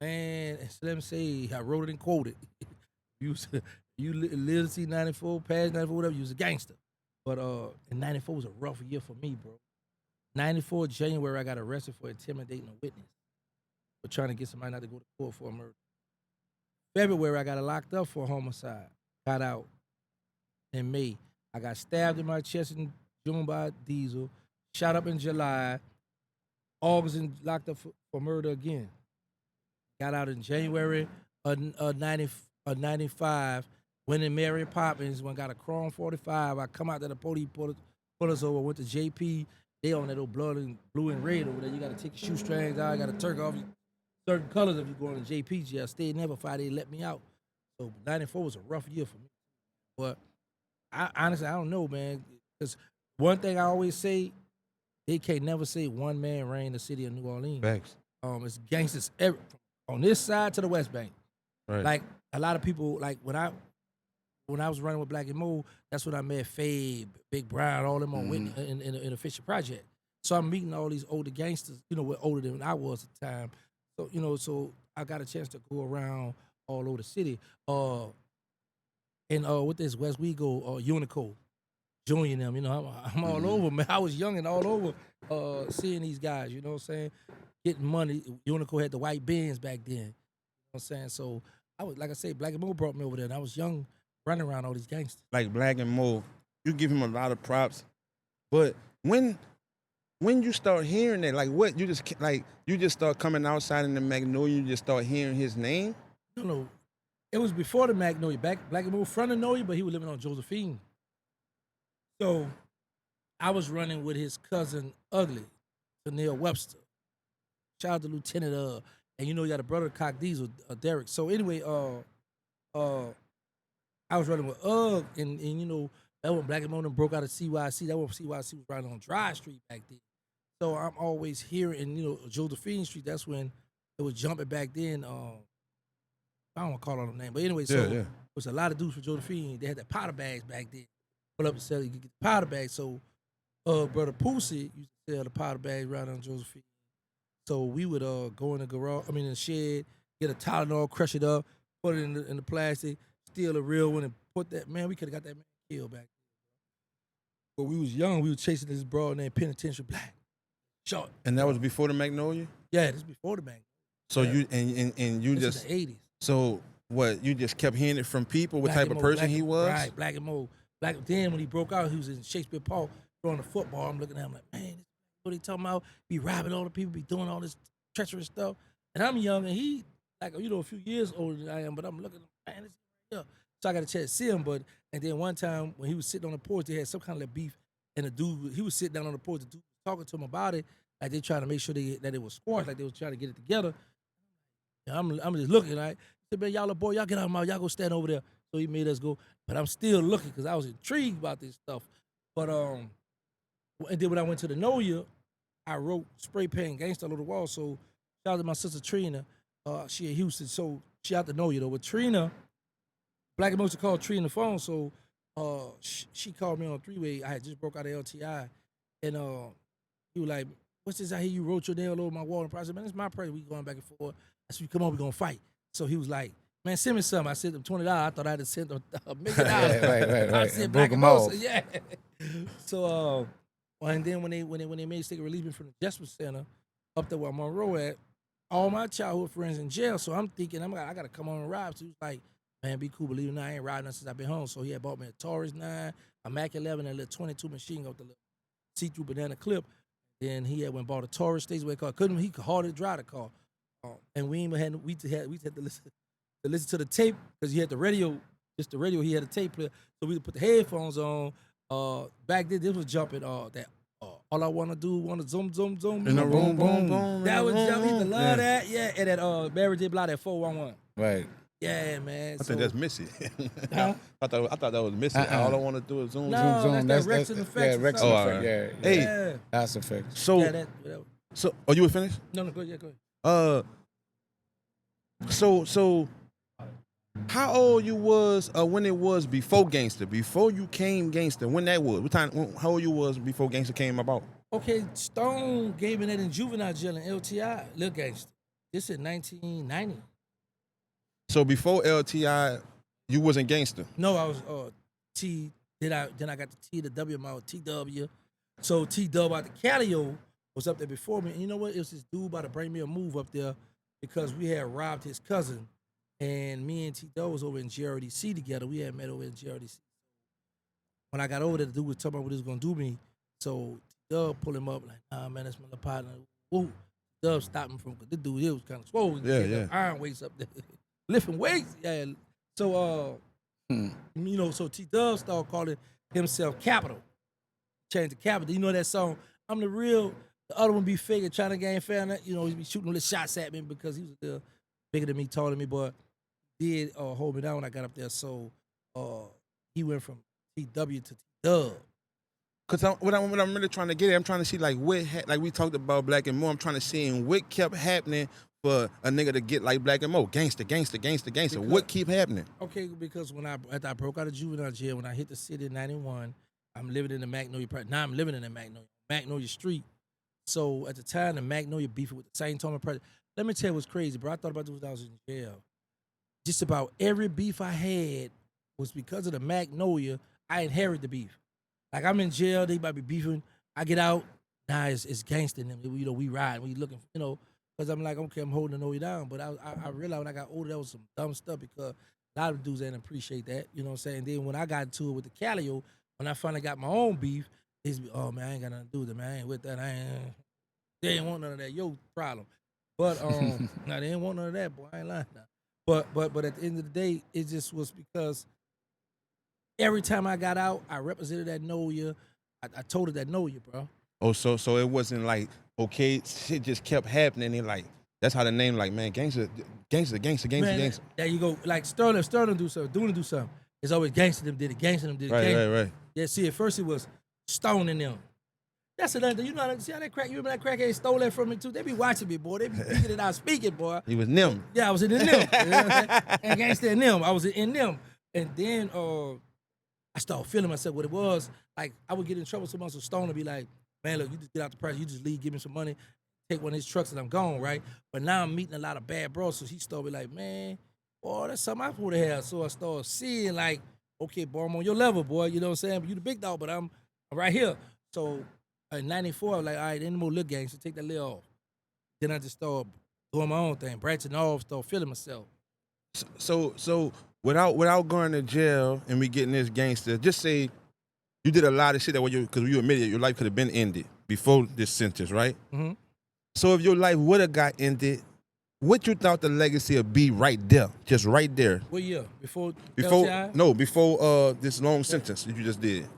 man, let me say, I wrote it and quoted. You live to see 94, past 94, whatever, you was a gangster. But and 94 was a rough year for me, bro. 94 January, I got arrested for intimidating a witness, for trying to get somebody not to go to court for a murder. February, I got locked up for a homicide. Got out in May. I got stabbed in my chest in June by a diesel. Shot up in July. August and locked up for murder again. Got out in January of 95. Went in Mary Poppins. When got a Chrome 45. I come out to the police, pull us over. Went to JP. They on that old blue and red over there. You got to take your shoestrings out. You got to turn off certain colors if you go on the JP jail. Stayed never fight. They let me out. So 94 was a rough year for me. But honestly, I don't know, man. Because one thing I always say, they can't never say one man ran the city of New Orleans. Thanks. It's gangsters on this side to the West Bank. Right. Like a lot of people, like when I was running with Black and Mo, that's when I met Fabe, Big Brown, all them on in the Fisher Project. So I'm meeting all these older gangsters, older than I was at the time. So, so I got a chance to go around all over the city. And with this West We Go, Unico, Junior them, I'm all over, man. I was young and all over seeing these guys, you know what I'm saying? Getting money. Unico had the white Benz back then. You know what I'm saying? So I was, like I say, Black and Mo brought me over there, and I was young, running around all these gangsters. Like Black and Mo, you give him a lot of props, but when you start hearing that, like what, you just start coming outside in the Magnolia, you just start hearing his name? No. It was before the Magnolia. Black and Mo frontin' Magnolia, but he was living on Josephine. So I was running with his cousin Ugly, Neil Webster. Shout out to Lieutenant, and you got a brother, Cock Diesel, Derek. So anyway, I was running with Ugg, and that when Black and Mo broke out of CYC. That when CYC was right on Dry Street back then. So I'm always hearing, Josephine Street. That's when it was jumping back then. I don't want to call on the name, but anyway, so there was a lot of dudes for Josephine. They had the powder bags back then. Pull up and sell, you could get the powder bags. So brother Pussy used to sell the powder bags right on Josephine. So we would go in the garage, in the shed, get a Tylenol, crush it up, put it in the plastic, steal a real one, and put that, man, we could have got that man killed back then. But we was young, we was chasing this broad named Penitentiary Black. Short. And that was before the Magnolia? Yeah, this was before the Magnolia. So yeah. you and you this just in the 80s. So what, you just kept hearing it from people, what Black type and of Mo, person Black he and- was? Right, Black and Mo. Then when he broke out, he was in Shakespeare Park throwing the football. I'm looking at him like, man, what they talking about? Be robbing all the people, be doing all this treacherous stuff. And I'm young, and he, like, a few years older than I am, but I'm looking at him, man, this is right. So I got a chance to see him, and then one time when he was sitting on the porch, they had some kind of beef, and the dude, he was sitting down on the porch, the dude was talking to him about it, like they trying to make sure that it was squashed, like they was trying to get it together. And I'm just looking, right? He said, man, y'all little boy, y'all get out of my mouth, y'all go stand over there. So he made us go, but I'm still looking because I was intrigued about this stuff. But and then when I went to the Know Ya, I wrote spray paint gangster all over the wall. So shout out to my sister Trina. She in Houston, so she out to Know Ya though. With Trina, Black Emotion called Trina on the phone, so she called me on a three-way. I had just broke out of LTI, and he was like, "What's this? I hear you wrote your name all over my wall." And I said, "Man, it's my present. We going back and forth." I said, "Come on, we gonna fight." So he was like, "Man, send me something." I sent him $20. I thought I had to send him $1 million. right. I said, Broke Black him Emotion, off. yeah. So and then when they made Stick release me from the Justice Center up there where Monroe at, all my childhood friends in jail. So I'm thinking I gotta come on and ride. So he was like, man, be cool. Believe it or not, I ain't riding since I've been home. So he had bought me a Taurus 9, a Mac 11, and a little 22 machine gun with the little see-through banana clip. Then he had went and bought a Taurus Stateway car. He could hardly drive the car. And we had to listen to the tape because he had the radio, just the radio. He had a tape player, so we put the headphones on. Back then, this was jumping. That all I wanna do, wanna zoom. In the room, boom, boom. That was jumping. Used to love Yeah. that. Yeah, and that Mary J. Blige, that 411. Right. Yeah, man. I think that's Missy. Huh? I thought that was Missy. All I want to do is zoom, No, zoom. that's that Rex and Effects. Yeah, or Rex something. and Oh, Effects. all right. Yeah. Hey, Yeah. That's effects. So, Yeah, so, you were finished? No, go ahead. So, how old you was when it was before Gangster? Before you came Gangster, when that was? What time? How old you was before Gangster came about? Okay, Stone gave me that in juvenile jail in LTI, Lil Gangster. This in 1990. So before LTI, you wasn't Gangster. No, I was T. Then I got the T, the W, my TW. So T-Dub out the Calio was up there before me. And you know what? It was this dude about to bring me a move up there because we had robbed his cousin. And me and T-Dub was over in GRDC together. We had met over in GRDC. When I got over there, the dude was talking about what he was going to do to me. So T-Dub pulled him up like, nah, man, that's my little partner. Whoa. Dub stopped him from, this dude, he was kind of swole. Yeah. Iron weights up there. Lifting weights. Yeah. So, so T-Dub started calling himself Capital. Changed to Capital. You know that song, I'm the real, the other one be fake and trying to gain fan. You know, he be shooting little shots at me because he was a little bigger than me, taller than me, but he did hold me down when I got up there. So he went from TW to T-Dub. Cause what I'm really trying to get at, I'm trying to see like like we talked about Black and Mo. I'm trying to see what kept happening for a nigga to get like Black and Mo, gangster. What keep happening? Okay, because after I broke out of juvenile jail, when I hit the city in 91, I'm living in the Magnolia. Now I'm living in the Magnolia Street. So at the time, the Magnolia beefing with the St. Thomas Project. Let me tell you what's crazy, bro. I thought about this when I was in jail. Just about every beef I had was because of the Magnolia. I inherited the beef. Like I'm in jail, they might be beefing. I get out, nah, it's gangster in them. You know, we ride, we looking, because I'm like, okay, I'm holding the Know Ya down. But I realized when I got older, that was some dumb stuff because a lot of dudes didn't appreciate that. You know what I'm saying? Then when I got into it with the Calio, when I finally got my own beef, it's oh man, I ain't got nothing to do with it, man. I ain't with that. They ain't want none of that. Yo problem. But nah, they ain't want none of that, boy. I ain't lying now. But at the end of the day, it just was because every time I got out, I represented that Know Ya. I told it that Know Ya, bro. Oh, so it wasn't like, okay, shit just kept happening and like, that's how the name like, man, gangster. Man, there you go. Like Sterling do something, Doolin do something. It's always gangster them did it, gangster them did it. Right. Yeah, see, at first it was Stone in them. That's another thing. You know, see how that crack, you remember that crackhead stole that from me too? They be watching me, boy. They be thinking it out speaking, boy. He was them. Yeah, I was in them. You know what I'm saying? And gangster in them. I was in them. And then I started feeling myself what it was. Like, I would get in trouble so much with Stone to be like, man, look, you just get out the price, you just leave, give me some money, take one of his trucks and I'm gone, right? But now I'm meeting a lot of bad bros, so he started be like, man, boy, that's something I would have had. So I started seeing like, okay, boy, I'm on your level, boy, you know what I'm saying? You the big dog, but I'm right here. So in 94, I was like, all right, any more little gangster, take that lid off. Then I just started doing my own thing, branching off, started feeling myself. So without going to jail and we getting this gangster, just say you did a lot of shit that because you admitted your life could have been ended before this sentence, right? Mm-hmm. So if your life would have got ended, what you thought the legacy would be right there, just right there? What year? Before this long sentence that you just did.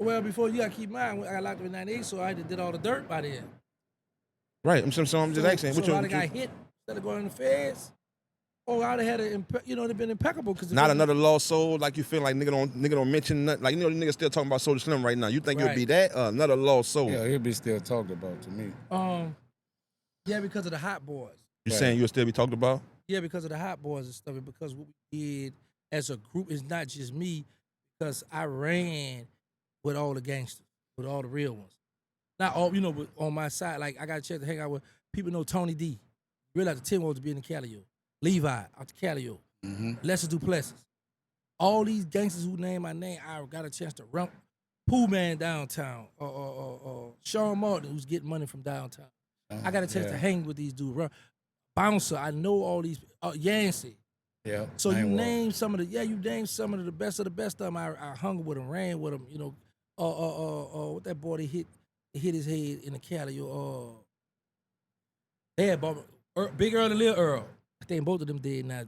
Well, before you gotta keep in mind, I got locked up in '98, so I did all the dirt by then. Right. I'm just asking. So I got hit instead of going to the feds. Oh, I'd have had it'd been impeccable. Cause not another lost soul, like you feel like nigga don't mention nothing. Like, the nigga still talking about Soulja Slim right now. You think it'll be that? Another lost soul. Yeah, he'll be still talked about to me. Yeah, because of the Hot Boys. You saying you'll still be talked about? Yeah, because of the Hot Boys and stuff, and because what we did as a group is not just me, because I ran with all the gangsters, with all the real ones. Not all, but on my side, like I got a chance to hang out with people know Tony D. Realized the 10 was to be in the Calio. Levi out the Calio. Lester Duplessis. All these gangsters who name my name, I got a chance to run. Pooh Man downtown. Sean Martin, who's getting money from downtown. I got a chance to hang with these dudes. Bouncer, I know all these. Yancey. Yeah. So you name some of the best of the best of them. I hung with them, ran with them. What that boy hit his head in the Cali. They had bought Big Earl and Lil Earl. I think both of them did now.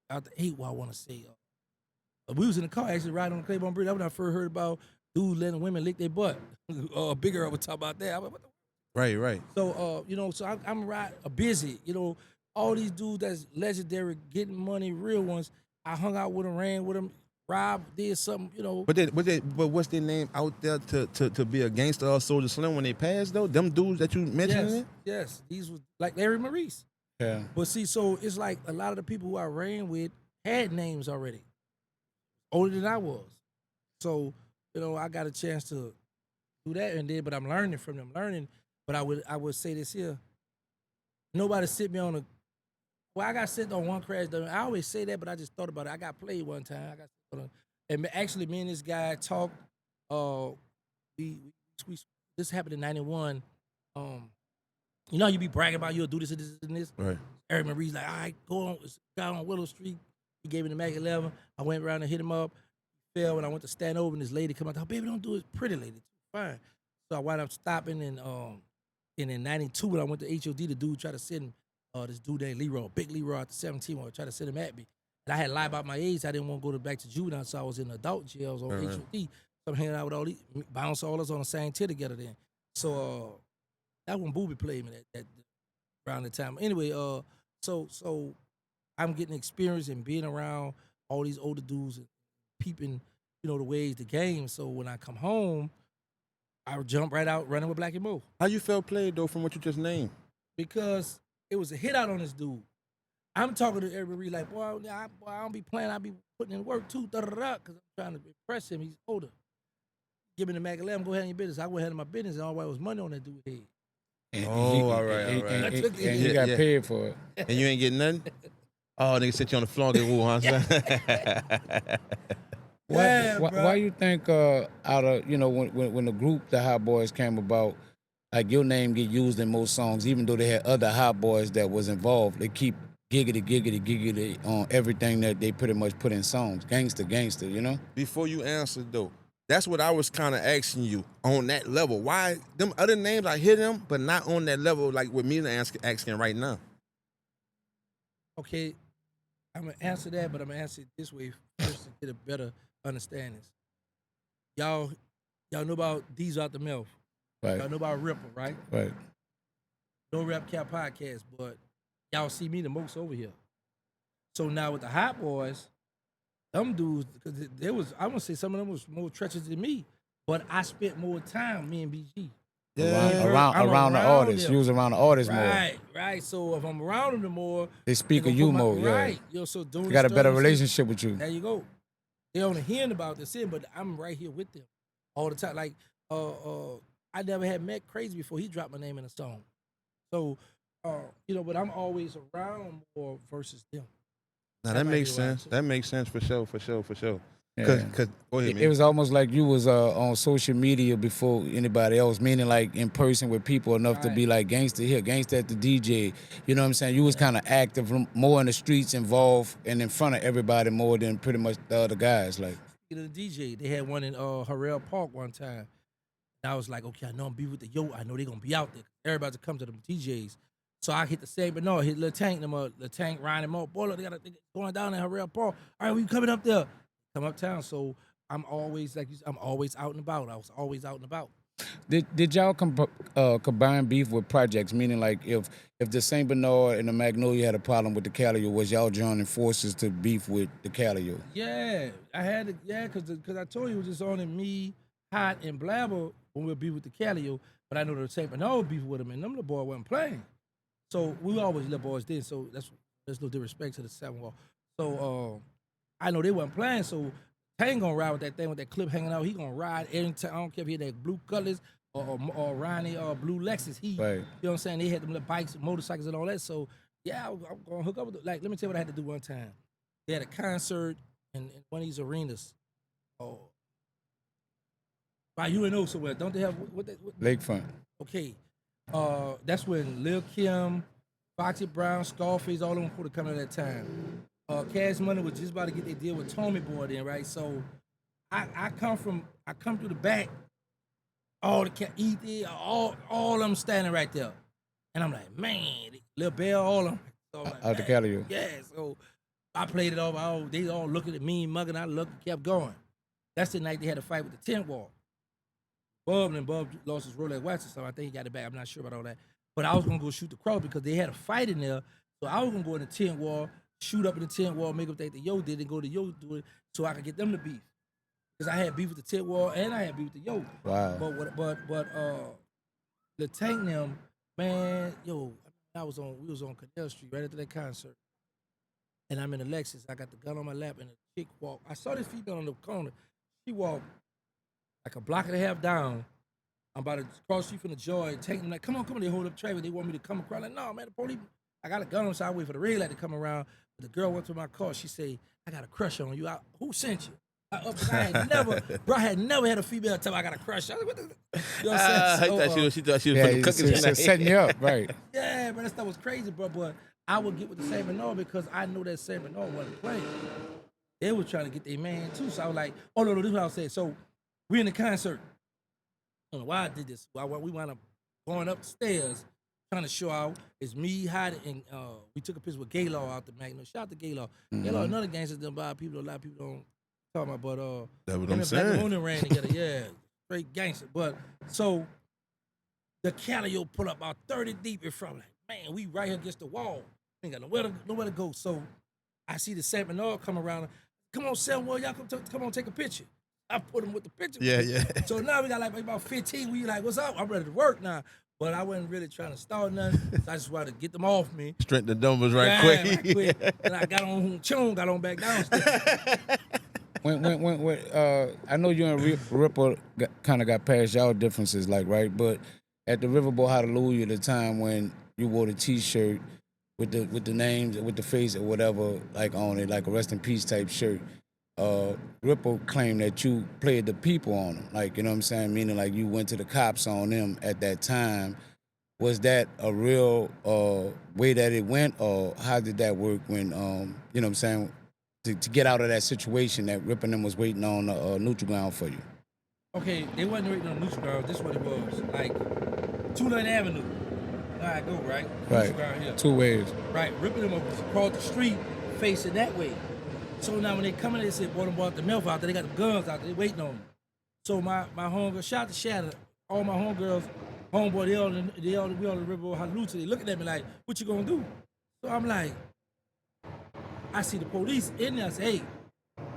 Out the 8, what I want to say. We was in the car actually riding on the Claiborne Bridge. That was when I first heard about dudes letting women lick their butt. Big Earl would talk about that. I was like, what the Right. So, so I'm busy. All these dudes that's legendary, getting money, real ones. I hung out with them, ran with them. Rob did something, But what's their name out there to be a gangster or Soulja Slim when they passed though? Them dudes that you mentioned? Yes. These was like Larry Maurice. Yeah. But see, so it's like a lot of the people who I ran with had names already, older than I was. So, I got a chance to do that, but I'm learning from them. But I would say this here. Nobody sit me on I got sent on one crash. I always say that, but I just thought about it. I got played one time. And actually, me and this guy talked. This happened in '91. How you be bragging about you'll do this and this and this. Right. Eric Marie's like, all right, go on. It's a guy on Willow Street. He gave me the Mac 11. I went around and hit him up. He fell when I went to stand over, and this lady come out. Oh, baby, don't do it. Pretty lady. Fine. So I wound up stopping, and in '92 when I went to HOD, the dude tried to send this dude named Leroy, Big Leroy at the 17 one, tried to send him at me. And I had lied about my age. I didn't want to go back to juvenile, so I was in adult jail. I was on HOD. So I'm hanging out with all these, bounce all us on the same tier together then. So that when Booby played me that around the time. Anyway, so I'm getting experience and being around all these older dudes and peeping, the ways, the game. So when I come home, I jump right out running with Black and Mo. How you felt played though from what you just named? Because it was a hit out on this dude. I'm talking to everybody like, boy, I don't be playing. I be putting in work too, because I'm trying to impress him. He's older. Give me the Mac 11, go ahead on your business. I went ahead on my business, and all while it was money on that dude's head. All right. And you got paid for it. And you ain't getting nothing? Oh, nigga sit you on the floor and get woo, huh? Why you think out of when the group the Hot Boys came about, like your name get used in most songs, even though they had other Hot Boys that was involved, they keep giggity on everything that they pretty much put in songs. Gangster, Before you answer though, that's what I was kind of asking you on that level. Why them other names I hear them, but not on that level like what Meana asking right now? Okay, I'm gonna answer that, but I'm gonna answer it this way first to get a better understanding. Y'all know about These Out the Mouth. Right. Y'all know about Ripper, right? Right. NoRapCap Podcast, but y'all see me the most over here. So now with the Hot Boys, them dudes, because there was, I want to say some of them was more treacherous than me, but I spent more time, me and BG. Yeah. Around the artists. them. You was around the artists more. Right. So if I'm around them more, They speak of you more, right. So doing They got a better stuff, relationship with you. There you go. They only hearing about this, but I'm right here with them all the time. Like, I never had met Crazy before he dropped my name in a song. So, but I'm always around more versus them. Now that makes sense. That makes sense for sure. Cause go ahead, It man. was almost like you was on social media before anybody else, meaning like in person with people enough to be like gangster here, gangster at the DJ. You know what I'm saying? You was kind of active, more in the streets, involved, and in front of everybody more than pretty much the other guys. Like, The DJ, they had one in Harrell Park one time. And I was like, okay, I know I'm be with the yo. I know they gonna be out there. Everybody to come to them DJs. So I hit the same, but no, hit Lil Tank them up. Lil Tank riding them up. Boy, look, they going down in Harrell Park. All right, we coming up there. Come uptown. So I'm always like I'm always out and about. I was always out and about. did y'all combine beef with projects? Meaning like if the Saint Bernard and the Magnolia had a problem with the Calio, was y'all joining forces to beef with the Calio? Yeah, I had to. Yeah, because I told you it was just only me, Hot, and Blabber when we'll be with the Calio. But I know the Saint Bernard beef with him, and them little boy wasn't playing. So we always little boys did. So there's no disrespect to the 7 Wall. So I know they wasn't playing. So Tank gonna ride with that thing with that clip hanging out. He gonna ride every time. I don't care if he had that blue colors or Ronnie or blue Lexus. You know what I'm saying? They had them little bikes, motorcycles, and all that. So yeah, I'm gonna hook up with like. Let me tell you what I had to do one time. They had a concert in one of these arenas. Oh, by UNO somewhere. Don't they have what Lakefront. Okay. That's when Lil Kim, Foxy Brown, Scarface, all of them would have come at that time. Cash Money was just about to get their deal with Tommy Boy then, right? So I come through the back, all the ET, all of them standing right there. And I'm like, man, Lil Bell, all of them. So like, Out the Calio. yeah, so I played it off. They all looking at me, mugging. I looked and kept going. That's the night they had a fight with the tent wall. Bub lost his Rolex watch, so I think he got it back. I'm not sure about all that. But I was gonna go shoot the crow because they had a fight in there. So I was gonna go in the tent wall, shoot up in the tent wall, make up that the Yo did, and go to Yo do it, so I could get them to beef. Because I had beef with the tent wall and I had beef with the Yo. Wow. But the Tank them, man, yo, we was on Canal Street right after that concert, and I'm in a Lexus. I got the gun on my lap, and a chick walked. I saw this female on the corner. She walked like a block and a half down. I'm about to cross the street from the Joy. Take them like, come on. They hold up traffic. They want me to come across. Like, no, man, the police. I got a gun on, so I wait for the red light to come around. But the girl went to my car. She say, I got a crush on you. Who sent you? I had never had a female tell me I got a crush. I was like, what the, you know what I'm saying? She thought she was putting cookies in setting you up, right? Yeah, but that stuff was crazy, bro. But I would get with the Saint Bernard because I knew that Saint Bernard wasn't playing. They were trying to get their man too. So I was like, oh no, this is what I was saying. So we in the concert. I don't know why I did this. We wound up going upstairs, trying to show out. It's me, Hot, and we took a picture with Gaylord out the Magno. Shout out to Gaylord. Gaylord, another gangster done by people. A lot of people don't talk about, but that's what I'm saying. Black ran together, yeah, straight gangster. But so the Calio pull up about 30 deep in front. Like, man, we right here against the wall. Ain't got nowhere to go. So I see the Saint Bernard come around. Come on, Sam, well, y'all come on, take a picture. I put him with the picture. Yeah. So now we got like about 15. We like, what's up? I'm ready to work now. But I wasn't really trying to start nothing. So I just wanted to get them off me. Strengthen the numbers right quick. And I got on back downstairs. When I know you and Ripper kind of got past y'all differences, like, right? But at the Riverboat Hallelujah, the time when you wore the T-shirt with the names, with the face or whatever, like on it, like a rest in peace type shirt. Ripple claimed that you played the people on them, like, you know what I'm saying? Meaning like you went to the cops on them at that time. Was that a real way that it went, or how did that work when, you know what I'm saying, to get out of that situation that Rip and them was waiting on neutral ground for you? Okay, they wasn't waiting on neutral ground. This is what it was. Like, 209 Avenue. All right, go, right? Right. Ground here. 2 ways. Right, ripping them up across the street, facing that way. So now when they come in, they said, boy, them bought the milk out there. They got the guns out there. They waiting on them. So my homegirl, shout out to Shatter, all my homegirls, homeboy, we all in the river, Hallelujah. They looking at me like, what you gonna do? So I'm like, I see the police in there. I say, hey,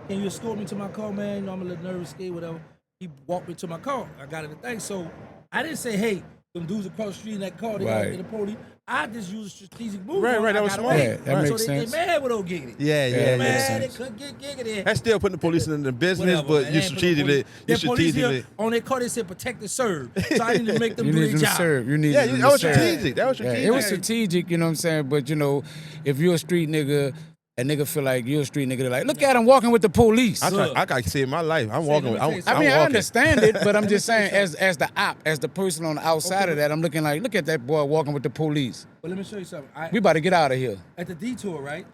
can you escort me to my car, man? You know, I'm a little nervous, scared, whatever. He walked me to my car. I got everything. So I didn't say, hey, them dudes across the street in that car, they got to get the police. I just used a strategic move. Right, that was smart. Yeah, that makes so sense. They mad with old giggity. Yeah. Man, they couldn't get giggity. That's still putting the police in the business, Whatever, but man. you They ain't putting the strategically. police here, on their car, they said protect and serve. So I need to make them do their job. You need Yeah, them that to was serve. strategic. That was strategic. Yeah, it was strategic, you know what I'm saying? But, you know, if you're a street nigga a nigga feel like you're a street nigga. They're like, look at him walking with the police. I got to see in my life. I'm walking with. I mean, I understand it, but I'm just saying, as the person on the outside of that, I'm looking like, look at that boy walking with the police. But let me show you something. We about to get out of here. At the detour, right?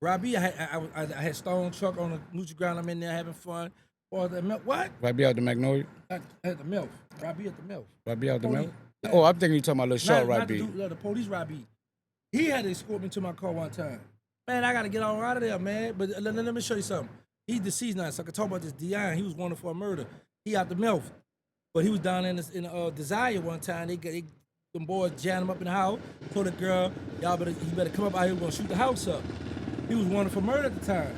Robbie, I had Stone truck on the neutral ground. I'm in there having fun. Or the milk. What? Robbie out the Magnolia? At the milk. Robbie at the milk. Robbie out the milk? Yeah. Oh, I'm thinking you're talking about little short Robbie. The police Robbie. He had to escort me to my car one time. Man, I got to get all out of there, man. But let me show you something. He's deceased now, so I can talk about this Dion. He was wanted for a murder. He out the milk. But he was down in Desire one time. Them boys jammed him up in the house. Told the girl, you better come up out here. We're going to shoot the house up. He was wanted for murder at the time.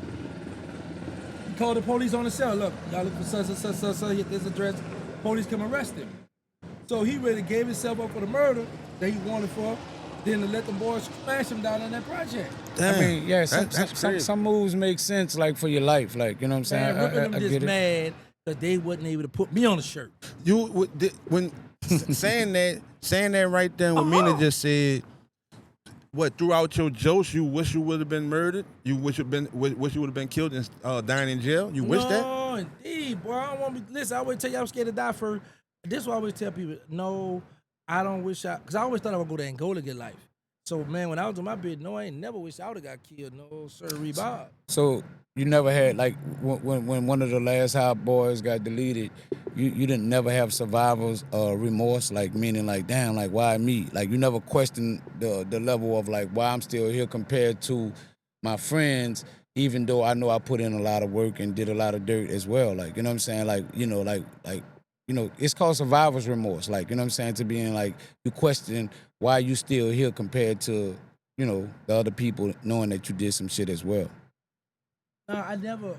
He called the police on the cell. Look, y'all look for such, hit this address. Police come arrest him. So he really gave himself up for the murder that he wanted for, then to let them boys smash him down in that project. Damn. I mean, yeah, some moves make sense, like, for your life. Like, you know what I'm saying? Man, I just mad because they wasn't able to put me on the shirt. When saying that right there, when Meana just said, what, throughout your jokes, you wish you would have been murdered? You wish you would have been killed and dying in jail? You wish that? No, indeed, boy. I don't want to be. Listen, I always tell you I'm scared to die first. This is what I always tell people. No, I don't wish because I always thought I would go to Angola to get life. So, man, when I was on my bed, no, I ain't never wish I would have got killed. No, sir, Bob. So you never had, like, when one of the last Hot Boys got deleted, you didn't never have survivor's remorse, like, meaning, like, damn, like, why me? Like, you never questioned the level of, like, why I'm still here compared to my friends, even though I know I put in a lot of work and did a lot of dirt as well. Like, you know what I'm saying? Like, you know, it's called survivor's remorse. Like, you know what I'm saying? To being like, you question why you still here compared to, you know, the other people knowing that you did some shit as well. No, I never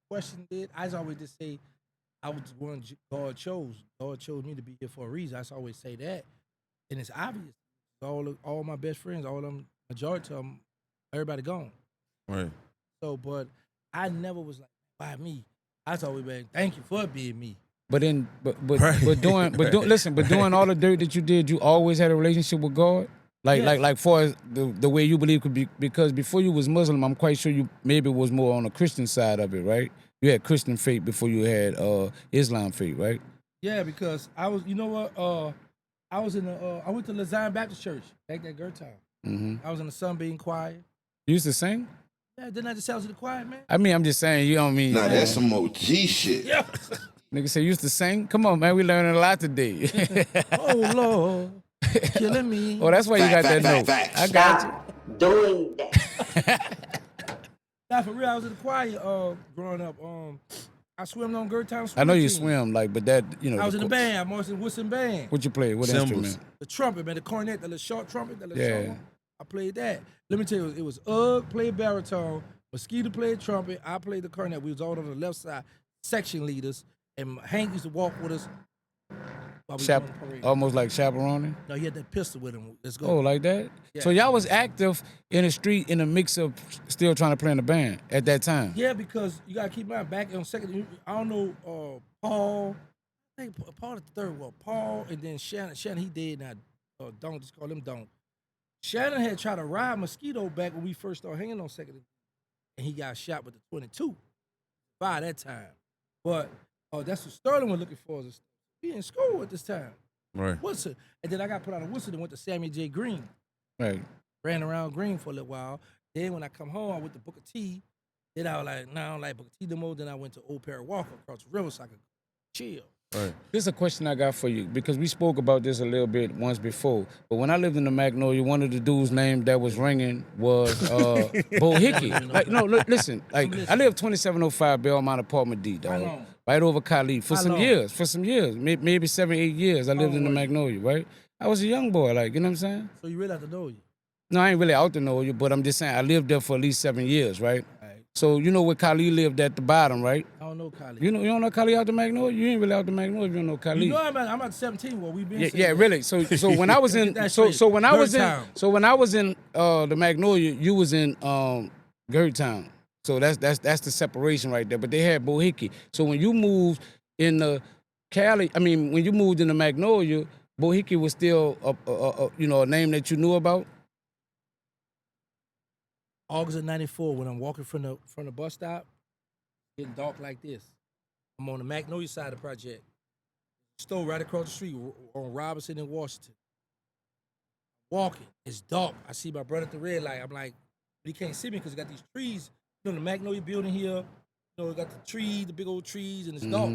questioned it. I just always just say I was one God chose. God chose me to be here for a reason. I just always say that. And it's obvious. All my best friends, all of them, majority of them, everybody gone. Right. So, but I never was like, why me? I just always been, thank you for being me. But doing all the dirt that you did, you always had a relationship with God? Like far as the way you believe could be, because before you was Muslim, I'm quite sure you maybe was more on the Christian side of it, right? You had Christian faith before you had Islam faith, right? Yeah, because I was, you know what, I was in I went to Zion Baptist Church back at Gertown. Mm-hmm. I was in the Sunbeam Choir. You used to sing? Yeah, didn't I just tell you the choir, man? I mean, I'm just saying, you know what I mean? Nah, that's some OG shit. Yeah. Nigga say you used to sing? Come on, man, we learning a lot today. Oh, Lord. Killing me. Oh, that's why you got that note. I got you. Doing that. Nah, for real, I was in the choir growing up. I swam on Gertown. I know you swim, like, but that, you know. I was in the band, Morrison Woodson Band. What you play? What instrument? The trumpet, man, the cornet, the little short trumpet, the little Yeah. short one. I played that. Let me tell you, it was Ugg played baritone, Mosquito played trumpet, I played the cornet. We was all on the left side, section leaders, and Hank used to walk with us. while we doing the parade. Almost like chaperoning? No, he had that pistol with him. Let's go. Oh, like that? Yeah. So y'all was active in the street in a mix of still trying to play in the band at that time? Yeah, because you got to keep in mind, back on second, I don't know, Paul, I think Paul the third one, Paul, and then Shannon. Shannon, he dead now. Don't, just call him Don't. Shannon had tried to ride Mosquito back when we first started hanging on second, and he got shot with the 22 by that time. But that's what Sterling was looking for. He in school at this time. Right. Woodson. And then I got put out of Woodson and went to Samuel J. Green. Right. Ran around Green for a little while. Then when I come home, I went to Booker T. Then I was like, nah, I don't like Booker T no more. Then I went to Old Perry Walker across the river so I could chill. Right. This is a question I got for you, because we spoke about this a little bit once before. But when I lived in the Magnolia, one of the dudes' name that was ringing was Bo Hickey. Like, no, look, listen. Like, I lived 2705 Belmont Apartment D, dog. Right over Khalid for some years. For some years, maybe 7, 8 years. I lived in the Magnolia, right? I was a young boy, like, you know what I'm saying? So you really have to know you. No, I ain't really out to know you, but I'm just saying I lived there for at least 7 years, right? So you know where Khalid lived at the bottom, right? I don't know Khalid. You don't know Khalid out the Magnolia? You ain't really out the Magnolia if you don't know Khalid. You know I'm at 17. Well, we've been. Yeah, really. So when I was in when I was in the Magnolia, you was in Gertown. So that's the separation right there. But they had Bo Hickey. So when you moved in the when you moved in the Magnolia, Bo Hickey was still a name that you knew about. August of '94, when I'm walking from the bus stop, getting dark like this. I'm on the Magnolia side of the project. Store right across the street on Robinson and Washington. Walking, it's dark. I see my brother at the red light. I'm like, but he can't see me because he got these trees. You know, the Magnolia building here. You know, we got the trees, the big old trees, and it's dark.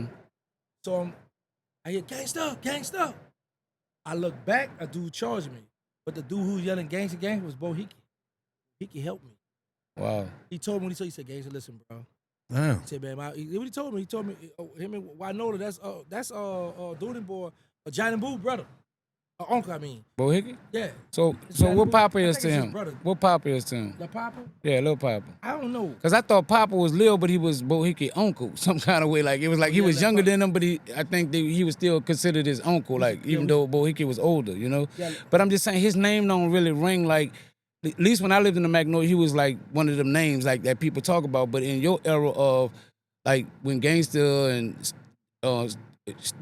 So I hear gangster, gangster. I look back, a dude charged me. But the dude who was yelling gangster gang was Bo Hickey. Hickey helped me. Wow. He told me, he said, gangster, listen, bro. Damn. He said, man, what he told me, him and Winola, that's Dooney boy, Johnny Boo brother. Uncle, I mean. Bo Hickey? Yeah. So Johnny what Boo. Papa I is think to it's his him? brother. What Papa is to him? The Papa? Yeah, Lil Papa. I don't know. Because I thought Papa was Lil, but he was Bo Hickey uncle, some kind of way. Like, it was like he was younger than him, but I think he was still considered his uncle, like, even though Bo Hickey was older, you know? Yeah. But I'm just saying, his name don't really ring like, at least when I lived in the Magnolia, he was like one of them names like that people talk about. But in your era of, like, when Gangsta and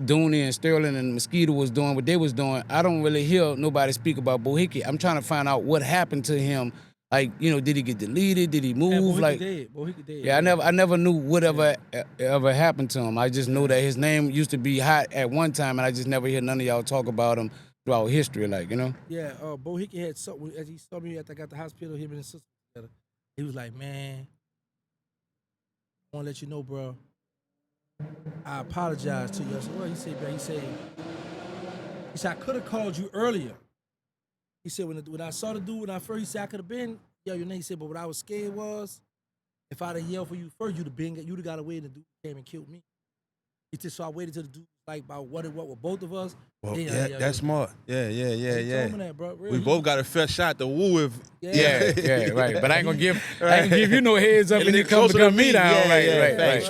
Dooney and Sterling and Mosquito was doing what they was doing, I don't really hear nobody speak about Bo Hickey. I'm trying to find out what happened to him. Like, you know, did he get deleted? Did he move? Yeah, Bo like, Hickey dead. Bo Hickey dead. Yeah, I never knew whatever ever happened to him. I just know that his name used to be hot at one time, and I just never hear none of y'all talk about him throughout history, like, you know. Yeah, Bo Hickey had something, as he saw me after I got the hospital, him and his sister together. He was like, man, I want to let you know, bro, I apologize to you. I said, well, he said, bro, he said, I could have called you earlier. He said, when I saw the dude, when I first, he said, I could have been, your name. He said, but what I was scared was, if I'd have yelled for you first, you'd have got away and the dude came and killed me. He said, so I waited till the dude like about what with both of us. Well, yeah, that's smart. Yeah. He told me that, bro. We both got a fair shot to woo if. Yeah, right. But I ain't gonna give you no heads up and you come to me down. Right.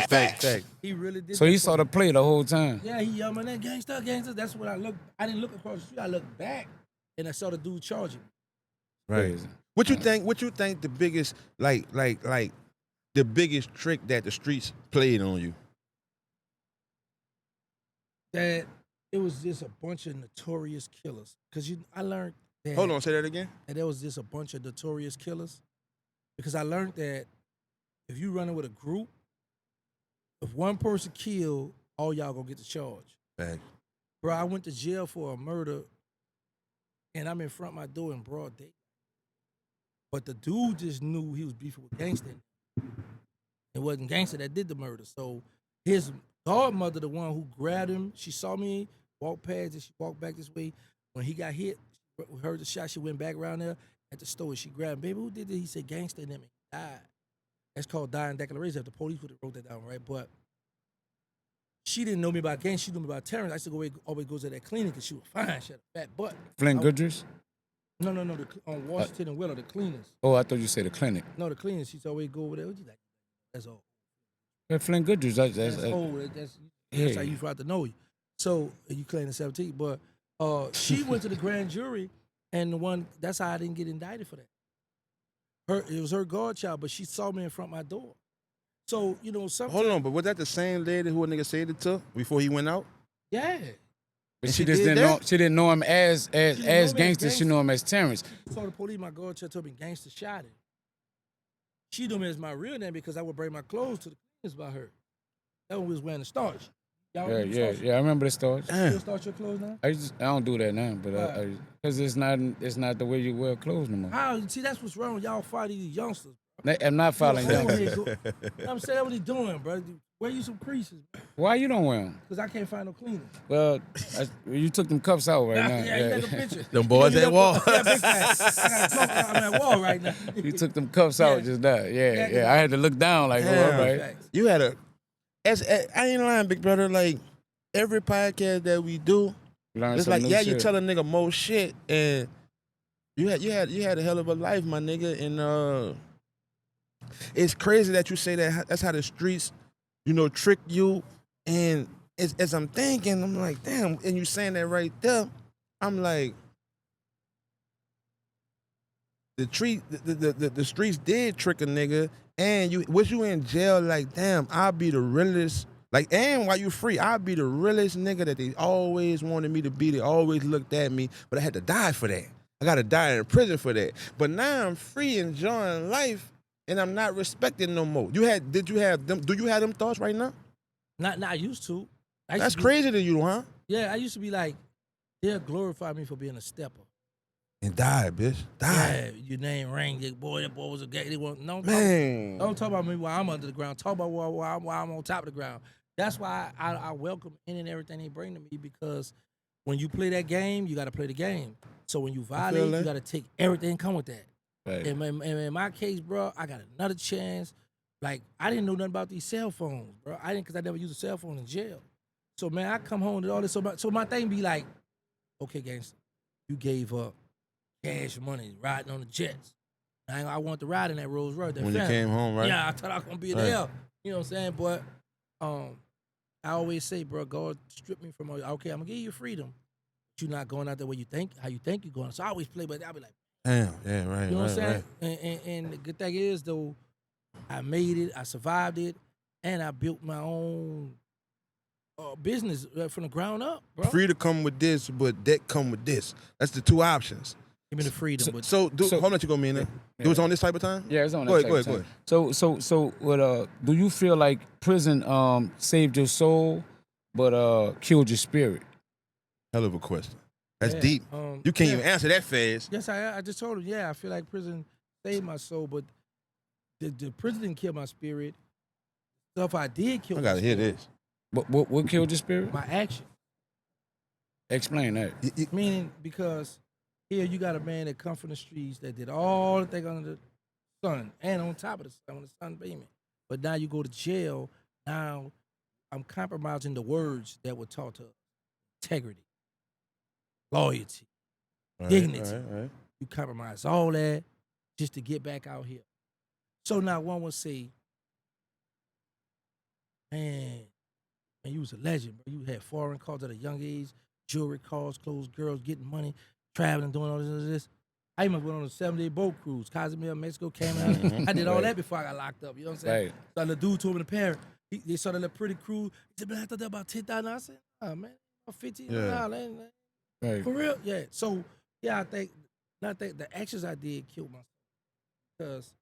Facts. He really did. So he saw the play the whole time. Yeah, he yelling that gangster. That's what I looked. I didn't look across the street. I looked back and I saw the dude charging. Right. What you think the biggest like the biggest trick that the streets played on you? That it was just a bunch of notorious killers. Because I learned that. Hold on, say that again. That there was just a bunch of notorious killers. Because I learned that if you running with a group, if one person killed, all y'all gonna get the charge. Right. Bro, I went to jail for a murder, and I'm in front of my door in broad day. But the dude just knew he was beefing with Gangsta. It wasn't Gangsta that did the murder. So his godmother, the one who grabbed him, she saw me walk past and she walked back this way. When he got hit, heard the shot, she went back around there at the store. She grabbed him. Baby, who did this? He said Gangsta, and then he died. That's called dying declaration. The police would have wrote that down, right? But she didn't know me about Gangsta. She knew me about Terrance. I used to always go to that clinic because she was fine. She had a fat butt. Flint Goodrich? No. On Washington and Willow, the cleaners. Oh, I thought you said the clinic. No, the cleaners. She used to always go over there. What you like? That's all. Yeah, Flint Goodrich. That's old. That's how you forgot to know you. So you claim the 17, but she went to the grand jury, and that's how I didn't get indicted for that. It was her godchild, but she saw me in front of my door. So something. Hold on, but was that the same lady who a nigga said it to before he went out? Yeah. But she just didn't know. She didn't know him as Gangsta. She knew him as Terrance. She told the police my godchild told me Gangsta shot him. She knew me as my real name because I would bring my clothes to the cleaners by her. That one was wearing the starch. Yeah. I remember the starch. You still starch your clothes now? I don't do that now, but because it's not the way you wear clothes no more. How? See, that's what's wrong. Y'all fight these youngsters. I'm not following youngsters. I'm saying what he doing, bro. Wear you some creases. Why you don't wear them? Because I can't find no cleaners. Well, you took them cuffs out right now. Yeah, you got a picture. Them boys at wall. Yeah, big time. I'm at wall right now. You took them cuffs out just now. Yeah. I had to look down like, all right. You had I ain't lying, big brother. Like every podcast that we do, it's like you tell a nigga more shit, and you had a hell of a life, my nigga, and it's crazy that you say that. That's how the streets, trick you. And as I'm thinking, I'm like, damn. And you saying that right there, I'm like, the streets did trick a nigga, and you in jail. Like, damn, I'll be the realest. Like, and while you free, I'll be the realest nigga that they always wanted me to be. They always looked at me, but I had to die for that. I gotta die in prison for that. But now I'm free, enjoying life, and I'm not respected no more. Do you have them thoughts right now? Not I used to. I used That's to be, crazy to you, huh? Yeah, I used to be like, they'll glorify me for being a stepper. And die, bitch. Die. Yeah, your name rang, that boy was a gay. They want Man. Don't talk about me while I'm under the ground. Talk about while I'm on top of the ground. That's why I welcome any and everything they bring to me, because when you play that game, you got to play the game. So when you violate, you got to take everything come with that. Right. And in my case, bro, I got another chance. Like, I didn't know nothing about these cell phones, bro. Because I never used a cell phone in jail. So, man, I come home to all this. So my thing be like, okay, gangster, you gave up cash money riding on the jets. I want to ride in that Rolls Royce. When you came home, right? Yeah, I thought I was going to be there. You know what I'm saying? But I always say, bro, God strip me from, okay, I'm going to give you freedom. But you're not going out there where you think, how you think you're going. So I always play, but I'll be like, damn, yeah, right, you know what I'm saying? right. And the good thing is, though, I made it, I survived it, and I built my own business from the ground up, bro. Free to come with this, but debt come with this. That's the two options. Give me the freedom. So hold on, you go, Meana. It was on this type of time? Yeah, it's on Go that ahead, type go of ahead. time. So what do you feel like prison saved your soul but killed your spirit? Hell of a question. That's Yeah, deep. You can't even answer that fast. Yes, I just told him, I feel like prison saved my soul, but the prison didn't kill my spirit. Stuff I did kill I my gotta hear spirit. this. What killed your spirit? My action. Explain that. Meaning, because here you got a man that come from the streets that did all the things under the sun and on top of the sun, when the sun beaming. But now you go to jail, now I'm compromising the words that were taught to us. Integrity, loyalty, dignity. Right. You compromise all that just to get back out here. So now one would say, man, you was a legend, bro. You had foreign cars at a young age, jewelry cars, clothes, girls, getting money, traveling, doing all this. I even went on a 7-day boat cruise, Cozumel, Mexico, came out. I did all that before I got locked up. You know what I'm saying? Right. So the dude told me, the parent, they saw that little pretty cruise. He said, man, I thought that about 10,000. I said, oh, man, $15. Right. For real? Yeah. So, I think the actions I did killed myself. Because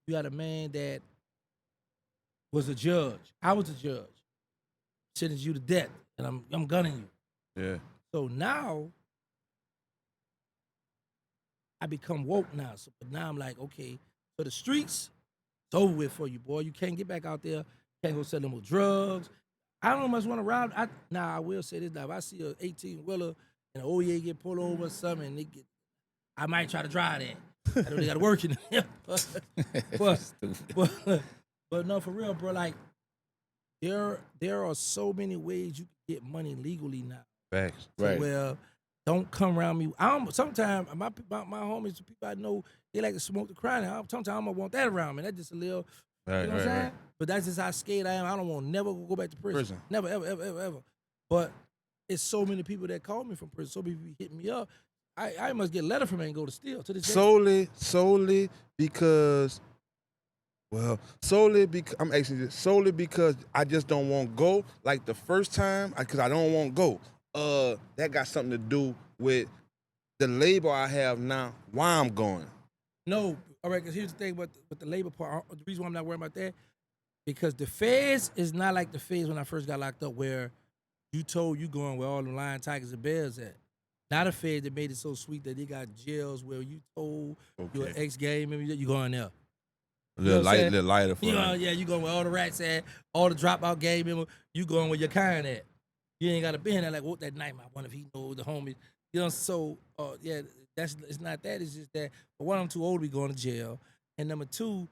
you got a man that was a judge. I was a judge. Sentence you to death, and I'm gunning you. Yeah. So now I become woke now. So but now I'm like, okay, for the streets, it's over with for you, boy. You can't get back out there. Can't go sell them with drugs. I don't much want to ride. I will say this now. If I see a 18-wheeler and an OEA get pulled over or something, and I might try to drive that. I know they got to work in there. But no, for real, bro. Like there are so many ways you can get money legally now. Facts. Right. Well, don't come around me. Sometimes my homies, the people I know, they like to smoke the crying. Sometimes I'm gonna want that around me. That's just a little, Right, you know what I'm saying? But that's just how scared I am. I don't want to never go back to prison. Never, ever. But it's so many people that call me from prison. So many people hitting me up. I must get a letter from it and go to steal to this day. Solely because. Well, solely because I just don't want to go like the first time because I don't want to go. That got something to do with the label I have now. Why I'm going? No, all right. Because here's the thing with the labor part. The reason why I'm not worried about that, because the feds is not like the feds when I first got locked up, where you told you going where all the lion, tigers, and bears at. Not a fed that made it so sweet that they got jails where you told your ex-gang member you going there. A little lighter for you me. know, yeah, you going where all the rats at, all the dropout gang member, you going where your kind at. You ain't got to be in there like, what that night, I wonder if he knows the homies. You know, so, it's not that. It's just that, for one, I'm too old to be going to jail. And number two,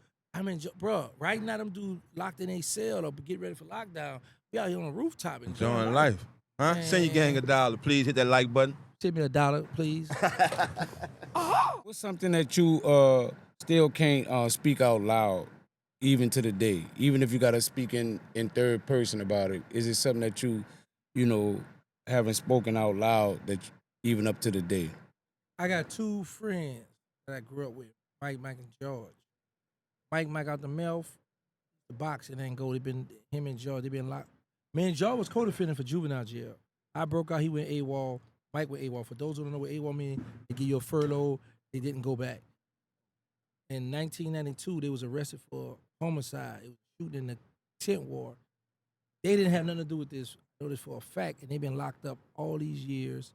bro, right now them dudes locked in a cell or get ready for lockdown. We out here on a rooftop enjoying life. Huh? Send your gang $1, please. Hit that like button. Send me $1, please. What's something that you still can't speak out loud, even to the day? Even if you got to speak in third person about it, is it something that you haven't spoken out loud that even up to the day? I got two friends that I grew up with, Mike, and George. Mike out the mouth, the boxing ain't go. Him and George, they been locked. Me and George was co-defendant for juvenile jail. I broke out, he went AWOL. Mike went AWOL. For those who don't know what AWOL means, they give you a furlough. They didn't go back. In 1992, they was arrested for homicide. It was shooting in the tent war. They didn't have nothing to do with this. I know this for a fact, and they've been locked up all these years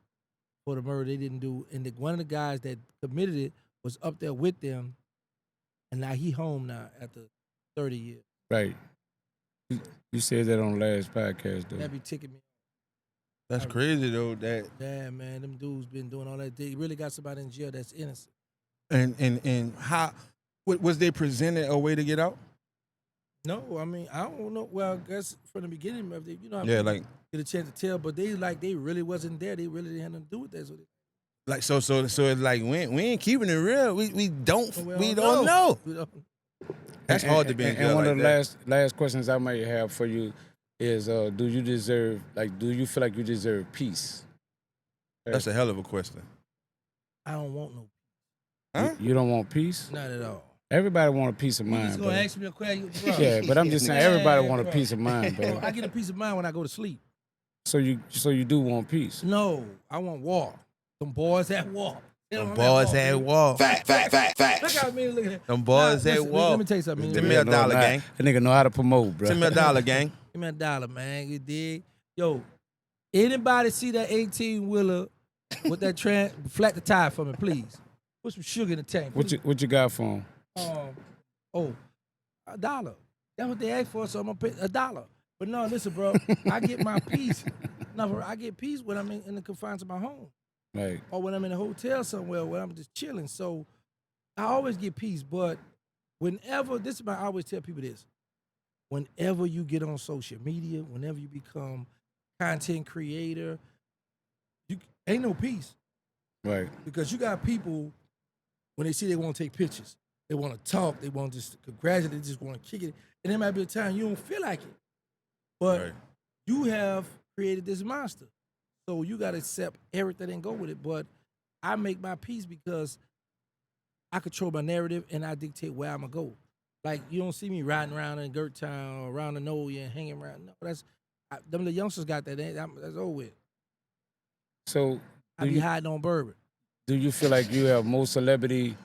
for the murder they didn't do. And one of the guys that committed it was up there with them, and now he home now after 30 years. Right. You said that on the last podcast, though. That be ticking me. That's crazy though. That Yeah, man, them dudes been doing all that. They really got somebody in jail that's innocent. and how was they presented a way to get out? No, I mean, I don't know. Well, I guess from the beginning of it, Yeah, like get a chance to tell, but they really wasn't there. They really didn't have nothing to do with that. so it's like we ain't keeping it real. We don't know. We don't. That's hard to be in jail And one like of the that. last questions I might have for you is, do you feel like you deserve peace? That's a hell of a question. I don't want no. Huh? You don't want peace? Not at all. Everybody want a peace of You mind, just bro. gonna ask me a question, bro. Yeah, but I'm just saying, Man, everybody want a bro. peace of mind, Bro, bro. I get a peace of mind when I go to sleep. So you do want peace? No, I want war. Them boys at war. Them boys at war. Fact. Look how me look at that. Them boys at Listen, war. Let me tell you something. Send me a dollar, gang. That nigga know how to promote, bro. Send me a dollar, gang. Give me a dollar, man. You dig? Yo, anybody see that 18-wheeler with that flat the tire for me, please? Put some sugar in the tank. What you got for him? $1. That's what they asked for, so I'm gonna pay $1. But no, listen, bro. I get my peace. No, I get peace when I'm in the confines of my home, Like, or when I'm in a hotel somewhere where I'm just chilling. So I always get peace. But whenever I always tell people this: whenever you get on social media, whenever you become content creator, you ain't no peace. right. Because you got people, when they see they want to take pictures, they want to talk, they want to just congratulate, they just want to kick it. And there might be a time you don't feel like it. But Right. you have created this monster. So you got to accept everything and go with it. But I make my peace because I control my narrative and I dictate where I'm going to go. Like, you don't see me riding around in Gert Town or around the Noya and hanging around. No, them the youngsters got that. That's over with. So I be hiding on bourbon. do you feel like you have more celebrity,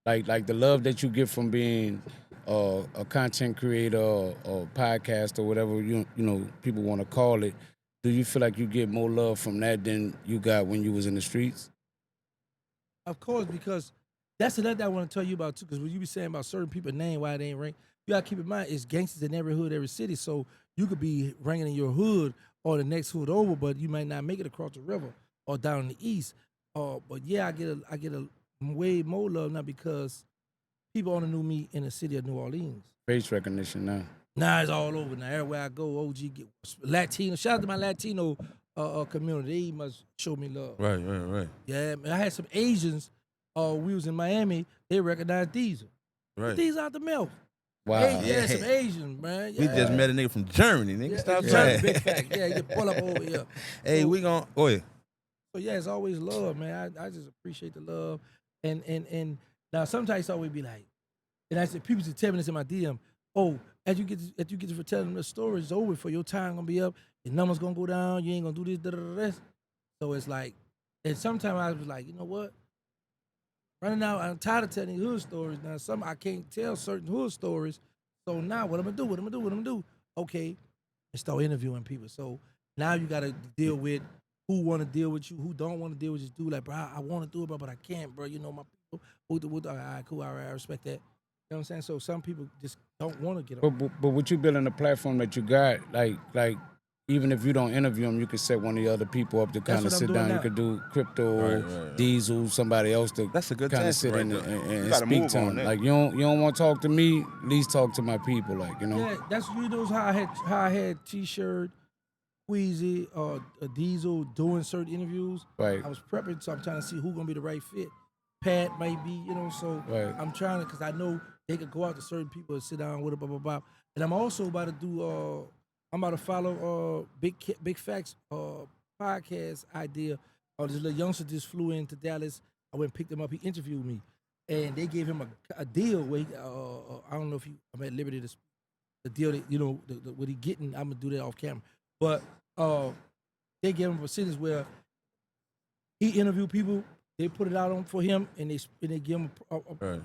like the love that you get from being a content creator or podcast or whatever you know people want to call it? Do you feel like you get more love from that than you got when you was in the streets? Of course, because that's another thing I want to tell you about too. Because when you be saying about certain people's name, why they ain't ring, you gotta keep in mind it's gangsters in every hood, every city. So you could be ringing in your hood or the next hood over, but you might not make it across the river or down in the east. But yeah, I get a way more love now because people only knew me in the city of New Orleans. Face recognition now. Now it's all over. Now everywhere I go, OG get Latino. Shout out to my Latino community. They must show me love. Right. Yeah, man. I had some Asians. We was in Miami. They recognized Diesel. Right. These out the milk. Wow. Yeah, some Asians, man. We Yeah. just met a nigga from Germany, nigga. Yeah, Stop German, saying. big fact. Yeah, you pull up over here. Hey, So- we gon' go ahead. So yeah, it's always love, man. I just appreciate the love, and now sometimes it's always be like, and I said people just tell me this in my DM. Oh, as you get to telling them the story, it's over for your time gonna be up, your numbers gonna go down. You ain't gonna do this, this. So it's like, and sometimes I was like, you know what? Running out, I'm tired of telling hood stories now. I can't tell certain hood stories. So now what I'm gonna do? Okay, and start interviewing people. So now you gotta deal with who want to deal with you, who don't want to deal with you. Do like, bro, I want to do it, bro, but I can't, bro. You know my people. All right, cool. All right, I respect that. You know what I'm saying? So some people just don't want to get on. But with you building the platform that you got, like even if you don't interview them, you could set one of the other people up to kind of what I'm sit doing down. now. You could do Crypto, Right. Diesel, somebody else to That's a good kind of tactic sit right in there. and You gotta speak move to on them. that. Like you don't want to talk to me, at least talk to my people. Like Yeah, that's how I had T-Shirt, Queasy, Diesel doing certain interviews. Right. I was prepping, so I'm trying to see who gonna be the right fit. Pat might be, so Right. I'm trying to, because I know they could go out to certain people and sit down with it, blah, blah, blah. And I'm also about to do, I'm about to follow Big Facts podcast idea. This little youngster just flew into Dallas. I went and picked him up. He interviewed me. And they gave him a deal where he, I don't know if I'm at liberty to speak. The deal that, what he getting, I'm going to do that off camera. But they gave him a percentage where he interview people. They put it out on for him, and they give him a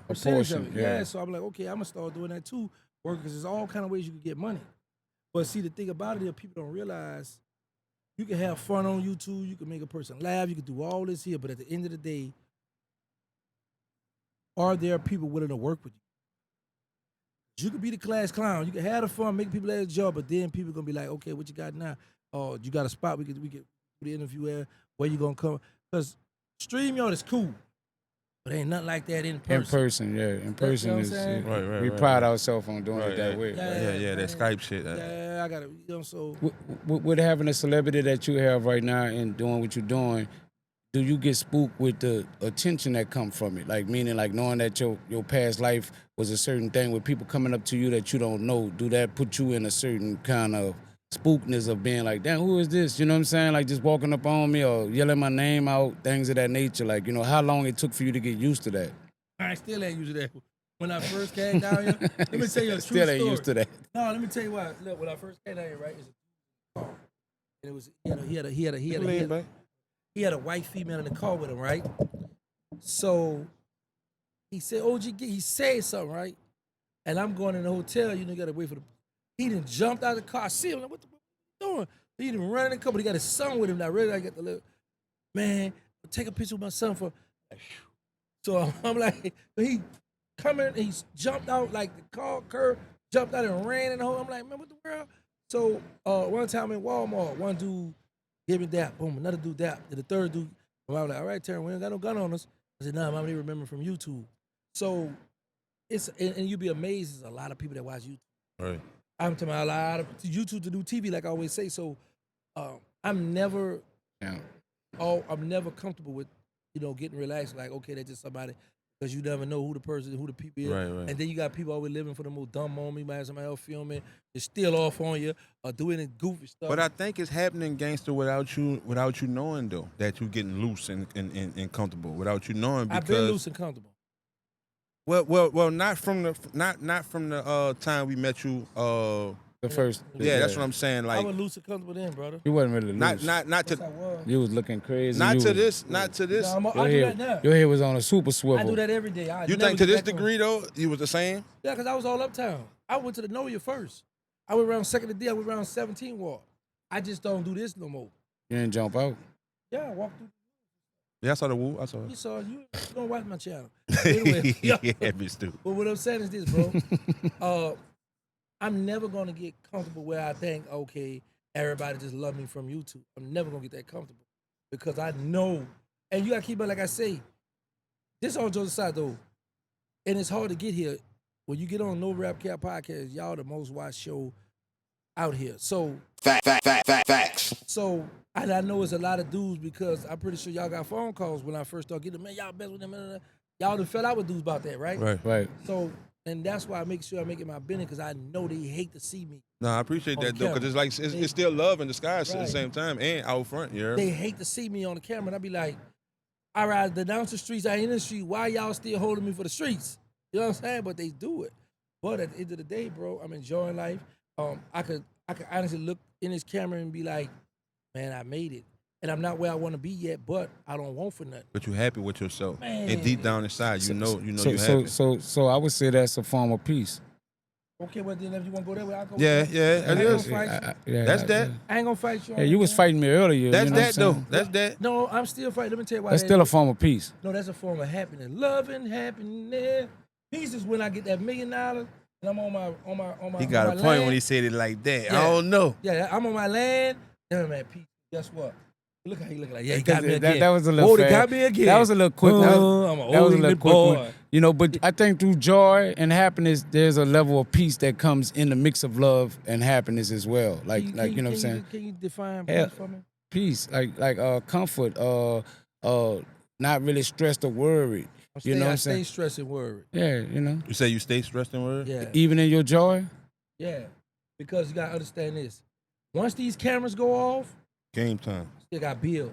percentage of it. portion, yeah. Yeah, so I'm like, okay, I'm gonna start doing that too. Because there's all kind of ways you can get money. But see, the thing about it is people don't realize you can have fun on YouTube, you can make a person laugh, you can do all this here, but at the end of the day, are there people willing to work with you? You could be the class clown, you can have the fun, make people at a job, but then people gonna be like, okay, what you got now? Oh, you got a spot we could do the interview at, where you gonna come? Because StreamYard is cool, but ain't nothing like that in person. In person, yeah. In person what I'm is saying? we pride ourselves on doing it that way. Yeah, that Skype shit. Yeah, I got it. You know, so With having a celebrity that you have right now and doing what you're doing, do you get spooked with the attention that come from it? Like meaning like knowing that your past life was a certain thing with people coming up to you that you don't know, do that put you in a certain kind of spookness of being like, damn, who is this? You know what I'm saying? Like just walking up on me or yelling my name out, things of that nature. Like, you know, how long it took for you to get used to that? I still ain't used to that. When I first came down here, let me tell you a true Still ain't story. used to that. No, let me tell you what. Look, when I first came down here, right, it's a car. And it was, you know, he had a white female in the car with him, right? So he said, OG, he said something, right? And I'm going in the hotel, you know, you gotta wait for the. He done jumped out of the car. I see him, like, what the fuck you doing? He done run in the car, but he got his son with him. Now, really, I got the little, man, take a picture with my son for. So I'm like, he come in, he jumped out like the car curb, jumped out and ran in the hole. I'm like, man, what the world? So one time in Walmart, one dude gave me that, boom, another dude that, then the third dude, I was like, all right, Terrance, we ain't got no gun on us. I said, nah, mom, they remember from YouTube. So it's, and you'd be amazed, there's a lot of people that watch YouTube. Right. I'm talking about a lot of YouTube to do TV, like I always say. So I'm never comfortable with, you know, getting relaxed. Like, okay, that's just somebody, because you never know who the person, who the people is. Right. And then you got people always living for the most dumb moment. You might have somebody else filming, just steal off on you, or doing goofy stuff. But I think it's happening, gangster, without you knowing though that you're getting loose and comfortable, without you knowing. Because I've been loose and comfortable. Well, not from the time we met you. The first. Yeah, that's what I'm saying. I Like, was loose and comfortable then, brother. You wasn't really loose. not Yes, to I was. You was looking crazy. not You to was- this. No, I do that now. Your head was on a super I swivel. do that every day. I You never think to get this back on. degree though, you was the same? Yeah, because I was all uptown. I went to the Know You first. I went around 2nd of D. I went around 17 walk. I just don't do this no more. You didn't jump out. Yeah, I walked through. Yeah, I saw the woo. I saw You it. saw you don't watch my channel. Anyway, Yeah, bitch, dude. but what I'm saying is this, bro. I'm never gonna get comfortable where I think, okay, everybody just love me from YouTube. I'm never gonna get that comfortable because I know, and you gotta keep it like I say. This all jokes aside though, and it's hard to get here. When you get on NoRapCap Podcast, y'all the most watched show out here. So Facts. So, and I know it's a lot of dudes because I'm pretty sure y'all got phone calls when I first started getting them. Man, y'all best with them. Y'all done fell out with dudes about that, right? Right. So, and that's why I make sure I make it my business because I know they hate to see me. No, I appreciate On that though, camera. because it's like it's still love in disguise at Right. the same time and out front. Yeah. They hate to see me on the camera. And I be like, all right, denounce the streets. I ain't in the street. Why y'all still holding me for the streets? You know what I'm saying? But they do it. But at the end of the day, bro, I'm enjoying life. I could honestly look in this camera and be like, man, I made it. And I'm not where I want to be yet, but I don't want for nothing. But you happy with yourself, Man. and deep down inside, you know so, you happy. So I would say that's a form of peace. Okay, well then if you want to go that way, I'll go. Yeah, with that. yeah, I it ain't is. gonna fight you. That's that. I ain't gonna fight you. Yeah, you was fighting me earlier. That's you know that what though. I'm saying? That's that. No, I'm still fighting. Let me tell you why. That's that still a is. form of peace. No, that's a form of happiness. Loving happiness. Peace is when I get that $1 million and I'm on my. He got on a my point land. when he said it like that. Yeah. I don't know. Yeah, I'm on my land. Yeah, man, peace. Guess what? Look how he looking like. Yeah, he got me That- again. that was a little Oh, they fast. got me again. That was a little quick. I'm That an was a old little English quick boy. one. You know, but I think through joy and happiness, there's a level of peace that comes in the mix of love and happiness as well. Like you know what I'm saying? Can you define Yeah. peace for me? Peace, like comfort, not really stressed or worried. You know what I'm I saying? stay stressed and worried. Yeah, you know. You say you stay stressed and worried? Yeah. Even in your joy. Yeah. Because you gotta understand this. Once these cameras go off, Game time. I still got bills.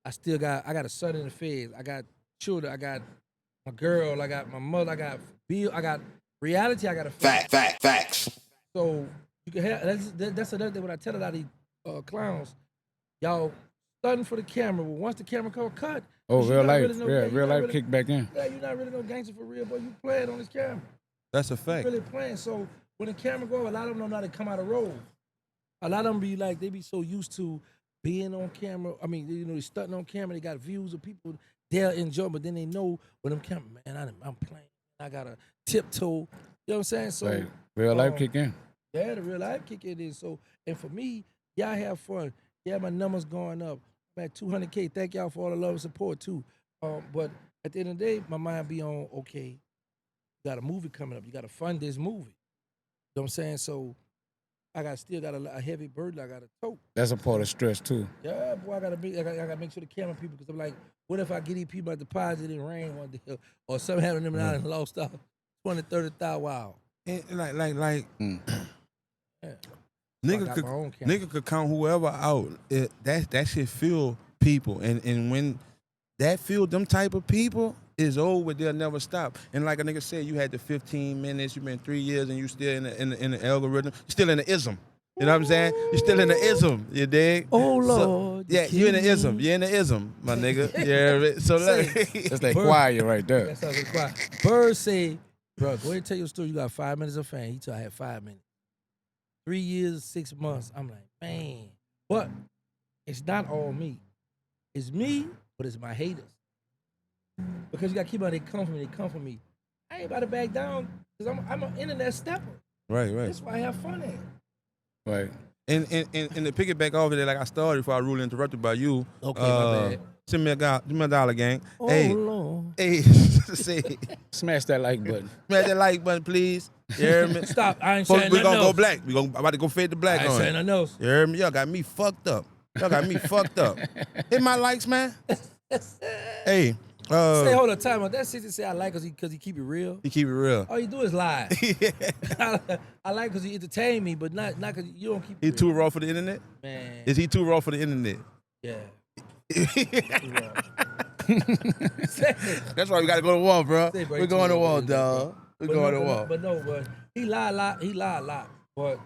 I got a son in the feds. I got children. I got my girl. I got my mother. I got bill. I got reality. I got a family. Facts. So you can have that's another thing when I tell a lot of these clowns, y'all stunting for the camera. But once the camera cut. Oh, you real not life. really no- Yeah, you real not life really- kick back in. Yeah, you're not really no gangster for real, boy. You playing on this camera. That's a fact. Really playing. So when the camera go, a lot of them don't know how to come out of roles. A lot of them be like, they be so used to being on camera. I mean, you know, they stunting on camera. They got views of people they'll enjoy, but then they know when them camera, man, I'm playing. I got to tiptoe. You know what I'm saying? So Like, real life kick in. yeah, the real life kick it in. So, and for me, y'all have fun. Yeah, my numbers going up. I'm at 200K. Thank y'all for all the love and support too. But at the end of the day, my mind be on, okay, you got a movie coming up. You got to fund this movie. You know what I'm saying? So still got a heavy burden I got to tote. That's a part of stress too. Yeah, boy, I gotta make sure the camera people, because I'm like, what if I get these people a deposit in rain one day, or something happened to them and I lost out 20, 30,000 wow. And like Yeah. nigga could count whoever out. That shit fuel people, and when that fuel them type of people is over, they'll never stop. And like a nigga said, you had the 15 minutes, you been 3 years, and you still in the algorithm, you still in the ism. You know what I'm saying? You're still in the ism, you dig? Oh Lord, yeah, you in the ism. You're in the ism, my nigga. Yeah, so That's that choir right there. That's how it's quiet. Bird say, bro, go ahead and tell your story. You got 5 minutes of fame. He told I had 5 minutes. 3 years, 6 months. I'm like, man. But it's not all me. It's me, but it's my haters. Because you got to keep on, they come for me. I ain't about to back down because I'm an internet stepper. Right. That's why I have fun at. Right. And to pick it back over there, like I started before I rudely interrupted by you. Okay, my bad. Send me a dollar, gang. Oh, hey, Lord. hey, say, Smash that like button. smash that like button, please. You hear me? Stop. I ain't Folks, saying we nothing gonna go else. black. I'm about to go fade the black I ain't on saying it. nothing else. You hear me? Y'all got me fucked up. Hit my likes, man. Hey, Say, hold on, time out. That shit say I like because he keep it real. you keep it real. All you do is lie. I like because he entertain me, but not because you don't keep it He real. too raw for the internet? Man. Is he too raw for the internet? Yeah. That's why we gotta go to war, bro. Say, bro, We're he going too to raw war, for the internet, dog. We're going to war. But he lie a lot. But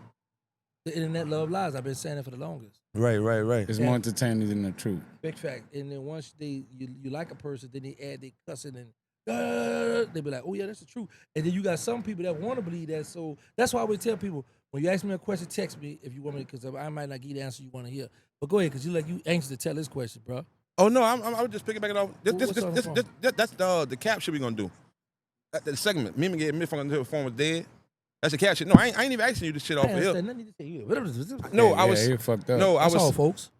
the internet love lies. I've been saying it for the longest. Right. It's more entertaining than the truth. Big fact. And then once you like a person, then they add they cussing and they be like, oh yeah, that's the truth. And then you got some people that want to believe that. So that's why I always tell people, when you ask me a question, text me if you want me, because I might not give you the answer you want to hear. But go ahead, because you anxious to tell this question, bro. Oh no, I was just picking back it off. What's on the phone? That's the cap shit we gonna do. The segment. Me get me from the phone was dead. That's the cap shit. No, I ain't even asking you this shit off of Man, here. nothing to say. Yeah. No, Yeah, I was. you fucked up. No, I That's all, was. folks.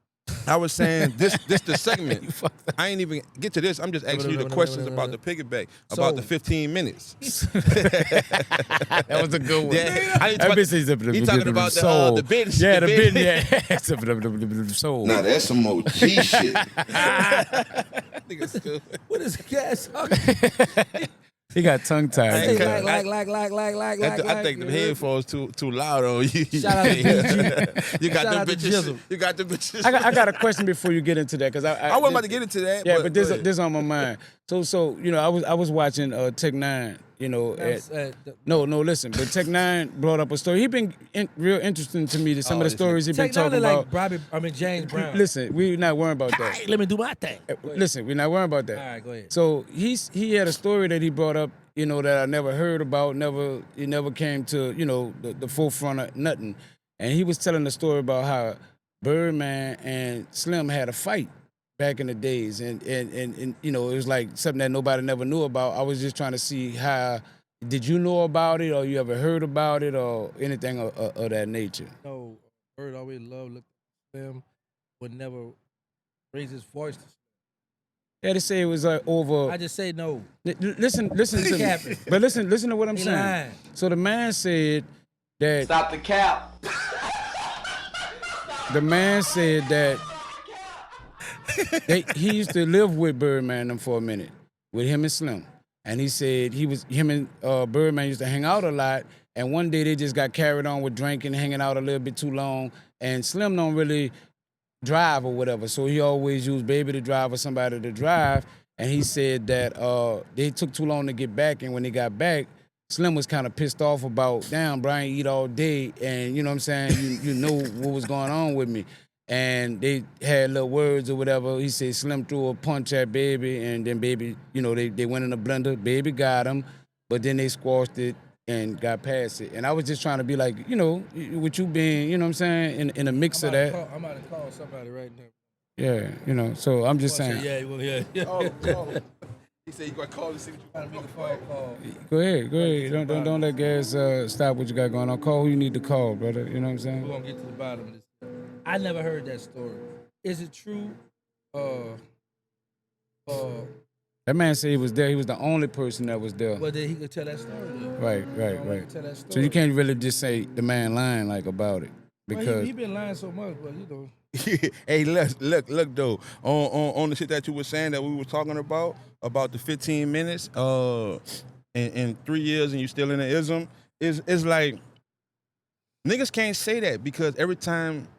I was saying this the segment. I ain't even get to this. I'm just asking you the questions about the piggyback, about the 15 minutes. That was a good one. Yeah, I He talking about the bid. Yeah, the bid. Yeah, soul. Now that's some OG shit. Nigga stupid. What is gas talking? He got tongue tied. Hey, I like. think the headphones too loud on you. Shout out to PG. You got Shout them out to bitches. Jizzle. You got them bitches. I got a question before you get into that, because I wasn't about to get into that. Yeah, but go ahead. this on my mind. So you know, I was watching Tech Nine. You know, no, listen. But Tech Nine brought up a story. He been real interesting to me. To some of the stories he been talking about. Like James Brown. Listen, we're not worrying about that. Hey, let me do my thing. Listen, we're not worrying about that. All right, go ahead. So he had a story that he brought up, you know, that I never heard about. It never came to, you know, the forefront of nothing. And he was telling the story about how Birdman and Slim had a fight back in the days, and you know, it was like something that nobody never knew about. I was just trying to see how, did you know about it, or you ever heard about it, or anything of that nature? No, Bird always loved Slim, would never raise his voice. Yeah, they say it was like over. I just say no. Listen to me. But listen to what I'm saying. Lying. So the man said that. Stop the cap. The man said that he used to live with Birdman them for a minute, with him and Slim. And he said him and Birdman used to hang out a lot, and one day they just got carried on with drinking, hanging out a little bit too long, and Slim don't really drive or whatever, so he always used Baby to drive or somebody to drive, and he said that they took too long to get back, and when they got back, Slim was kind of pissed off about, damn, Brian eat all day, and you know what I'm saying, you know what was going on with me. and they had little words or whatever. He said Slim threw a punch at Baby, and then Baby, you know, they went in the blender. Baby got him, but then they squashed it and got past it. And I was just trying to be like, you know, with you being, you know what I'm saying, in a mix of that. I'm about to call somebody right now. Yeah, you know, so I'm just saying. Yeah. Call. He said you got to call to see what you Trying to make a phone call. Go ahead. Don't let guys stop what you got going on. Call who you need to call, brother. You know what I'm saying? We're gonna get to the bottom of this. I never heard that story. Is it true? That man said he was there. He was the only person that was there. Well, then he could tell that story. Then. Right. Tell that story. So you can't really just say the man lying like about it because Well, he been lying so much, but you know. Hey, look though. On the shit that you were saying that we were talking about the 15 minutes, in 3 years and you still in the ism, is like niggas can't say that because every time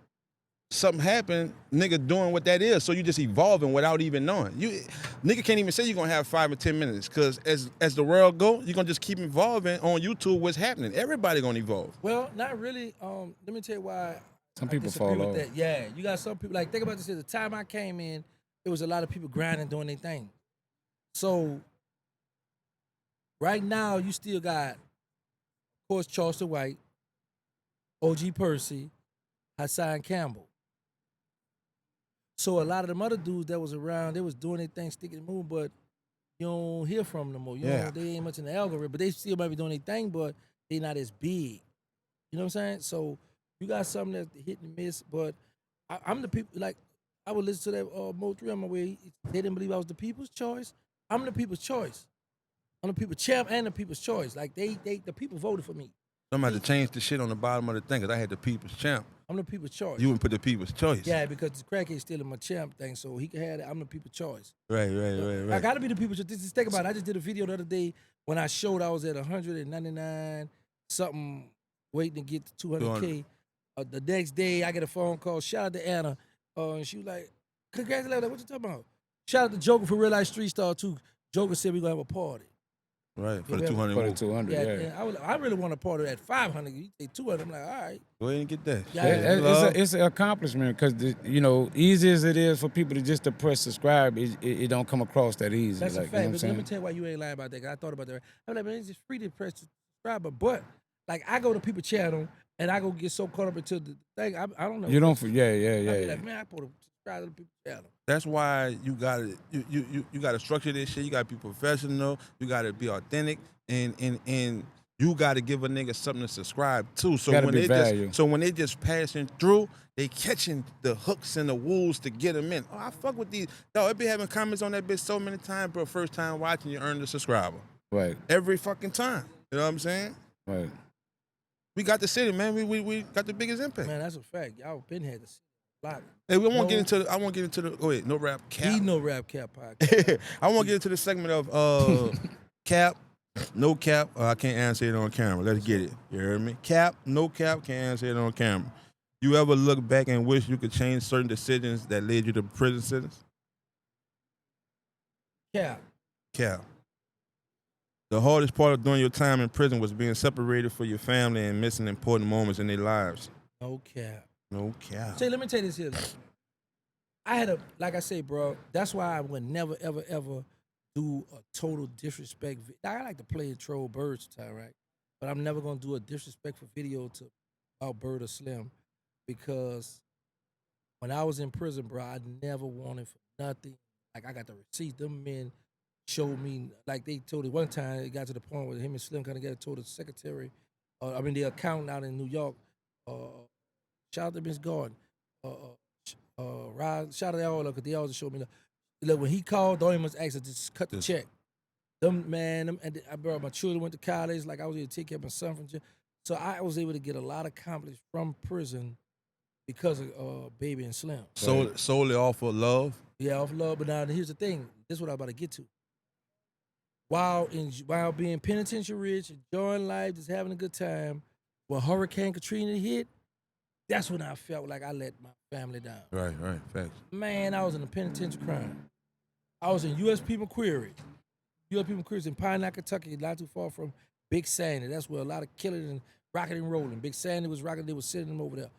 something happen, nigga doing what that is, so you just evolving without even knowing. You nigga can't even say you're gonna have 5 or 10 minutes, cause as the world go, you're gonna just keep evolving on YouTube. What's happening? Everybody gonna evolve. Well, not really. Let me tell you why. some I people disagree fall with off. that. Yeah, you got some people. Like, think about this. At the time I came in, it was a lot of people grinding, doing their thing. So right now, you still got, of course, Charleston White, OG Percy, Hassan Campbell. So a lot of them other dudes that was around, they was doing their thing, sticking and moving, but you don't hear from them no more. You know, they ain't much in the algorithm, but they still might be doing their thing, but they not as big. You know what I'm saying? So you got something that's hit and miss, but I'm the people, like, I would listen to that Mo 3 on my way. They didn't believe I was the people's choice. I'm the people's choice. I'm the people's champ and the people's choice. Like, the people voted for me. Somebody changed the shit on the bottom of the thing, cause I had the people's champ. I'm the people's choice. You wouldn't put the people's choice. Yeah, because the crackhead stealing my champ thing, so he can have it. I'm the people's choice. Right. I gotta be the people's choice. Just think about it. I just did a video the other day when I showed I was at 199 something, waiting to get to 200K. The next day, I get a phone call. Shout out to Anna. And she was like, congratulations, what you talking about? Shout out to Joker for Real Life Street Star, too. Joker said we're going to have a party. Right, for the 200. For the 200, yeah. And I really want a party at 500. You say 200. I'm like, all right. Go ahead and get that. Yeah. It's an accomplishment because, you know, easy as it is for people to just to press subscribe, it don't come across that easy. That's like, a fact. You know what I'm But saying? let me tell you why you ain't lying about that. Cause I thought about that. I'm like, man, it's just free to press subscribe. But, like, I go to people's channel and I go get so caught up into the thing. I don't know. You don't, I be yeah. like, man, I put a subscribe to the people's channel. That's why you gotta structure this shit. You gotta be professional. You gotta be authentic, and you gotta give a nigga something to subscribe to. So when they just passing through, they catching the hooks and the wolves to get them in. Oh, I fuck with these. Yo, I be having comments on that bitch so many times, bro. First time watching, you earn the subscriber. Right. Every fucking time. You know what I'm saying? Right. We got the city, man. We got the biggest impact. Man, that's a fact. Y'all been had to block. Hey, I want to get into the. Go ahead, NoRapCap. NoRapCap Podcast. I want to get into the segment of cap, no cap. I can't answer it on camera. Let's get it. You heard me? Cap, no cap. Can't answer it on camera. You ever look back and wish you could change certain decisions that led you to prison sentence? Cap. Cap. The hardest part of doing your time in prison was being separated from your family and missing important moments in their lives. No cap. No cap. See, let me tell you this here. I had like I say, bro, that's why I would never, ever, ever do a total disrespect. I like to play and troll Bird sometimes, right? But I'm never going to do a disrespectful video about Bird or Slim because when I was in prison, bro, I never wanted for nothing. Like, I got the receipts. Them men showed me, like they told it one time, it got to the point where him and Slim kind of got told the secretary, the accountant out in New York, shout out to Miss Gordon, Rod, shout out to all of them, because they always showed me, look, when he called, don't even much ask her, just cut the check. And I brought my children went to college, like I was able to take care of my son from jail. So I was able to get a lot accomplished from prison because of Baby and Slim. Solely off of love? Yeah, off love, but now here's the thing, this is what I'm about to get to. While being penitentiary rich, enjoying life, just having a good time, when Hurricane Katrina hit, that's when I felt like I let my family down. Right, facts. Man, I was in a penitentiary crime. I was in USP McQuarrie. USP McQuarrie's in Pine, Kentucky, not too far from Big Sandy. That's where a lot of killing and rocking and rolling. Big Sandy was rocking, they was sending them over there.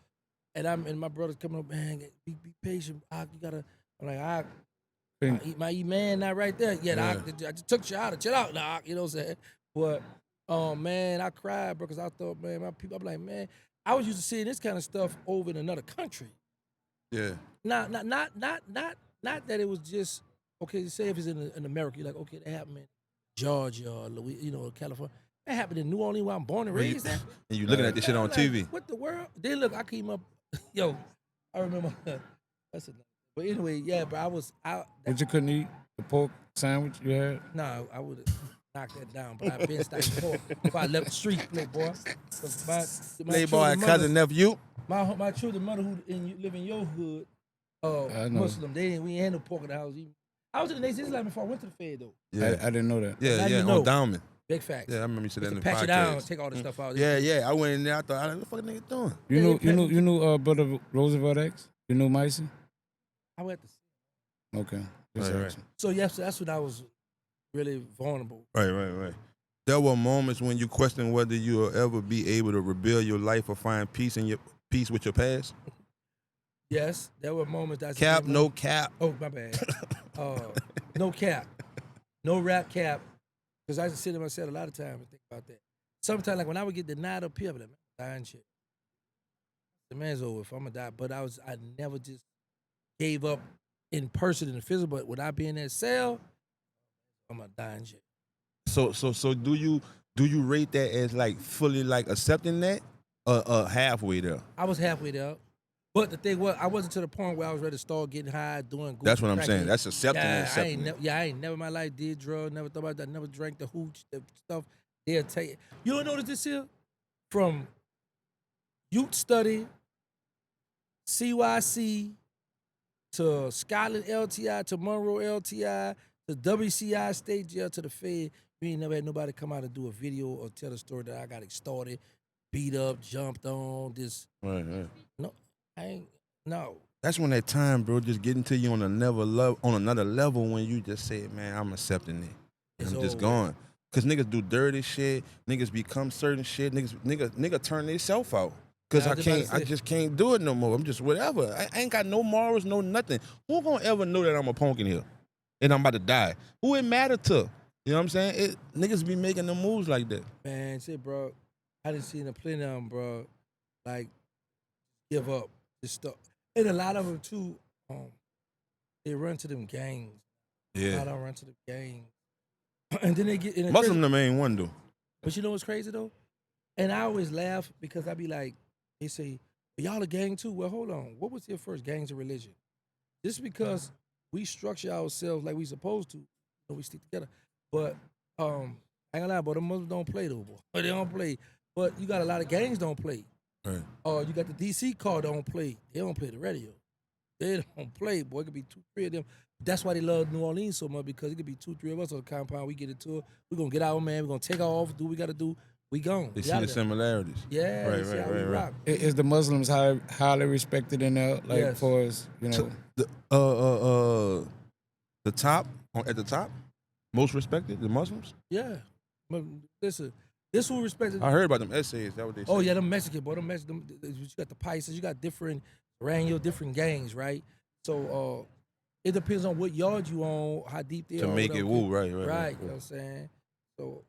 and my brother's coming up, man, be patient. You gotta. I'm like, I eat man, not right there. Yeah, I just took you out. Chill out, Doc. You know what I'm saying? But, man, I cried, bro, because I thought, man, my people. I'm like, man, I was used to seeing this kind of stuff over in another country. Yeah. Not that it was just okay. Say if it's in America, you're like, okay, that happened in Georgia or California. That happened in New Orleans, where I'm born and raised. And you looking at this shit on TV. What the world? Then look, I came up. Yo, I remember. That's enough. But anyway, yeah, but I was out. But you couldn't eat the pork sandwich you had? No, I would have knocked that down. But I've been stuck pork before I left the street, playboy. Playboy, cousin, nephew. My children, mother who live in your hood, Muslim. We ain't had no pork in the house. I was in the Nation Islam before I went to the Fed though. Yeah, I didn't know that. Yeah, on Diamond. Big facts. Yeah, I remember you said that in the patch podcast. it down, take all the stuff out. Yeah. I went in there. I thought, what the fuck nigga doing? You knew brother Roosevelt X? You knew Micey? I went to see. Okay. Right. So yes, that's when I was really vulnerable. Right. There were moments when you questioned whether you will ever be able to rebuild your life or find peace with your past. Yes, there were moments. Cap, no cap. Oh, my bad. No cap. No rap cap. Because I used to sit in myself a lot of times and think about that. Sometimes, like when I would get denied up here, I'm like, man, dying shit. The man's over if I'm gonna die. But I never just gave up in person in the physical. But when I be in that cell, I'm a dying shit. So do you rate that as like fully like accepting that, halfway there? I was halfway there. But the thing was, I wasn't to the point where I was ready to start getting high, doing good. That's what I'm saying. That's accepting I ain't never in my life did drugs, never thought about that, never drank the hooch, the stuff. They'll tell you. You don't notice this here? From youth study, CYC, to Scotland LTI, to Monroe LTI, to WCI State Jail, to the Fed, we ain't never had nobody come out and do a video or tell a story that I got extorted, beat up, jumped on, this. Right. No. I ain't, no. That's when that time, bro, just getting to you on another level when you just say, man, I'm accepting it. I'm just going. Cause niggas do dirty shit, niggas become certain shit, nigga turn themselves out. Cause I just can't do it no more. I'm just whatever. I ain't got no morals, no nothing. Who gonna ever know that I'm a punk in here? And I'm about to die? Who it matter to? You know what I'm saying? Niggas be making them moves like that. Man, shit, bro. I done seen plenty of them, bro. Like, give up. This stuff. And a lot of them too, they run to them gangs. Yeah. A lot of them run to the gangs. And then they get in Muslim the main one though. But you know what's crazy though? And I always laugh because I be like, they say, y'all a gang too? Well, hold on. What was your first gangs of religion? Just because we structure ourselves like we supposed to, we stick together. But I ain't gonna lie, but the Muslims don't play though, boy. They don't play. But you got a lot of gangs don't play. Right. You got the DC car don't play. They don't play the radio. They don't play, boy. It could be 2, 3 of them. That's why they love New Orleans so much, because it could be 2, 3 of us on the compound. We get into it. We're going to get out, man. We're going to take off, do what we got to do. We gone. They see the similarities. Yeah. Right. Is the Muslims highly respected in there? Like, yes. For us, you know? The top, at the top, most respected, the Muslims? Yeah. But listen, this who respected. I heard about them essays. That what they said. Oh, yeah, them Mexican, boy. Them Mexican, you got the Pisces, you got different gangs, right? So it depends on what yard you on, how deep they are. To make it woo, right. You know what I'm saying? So.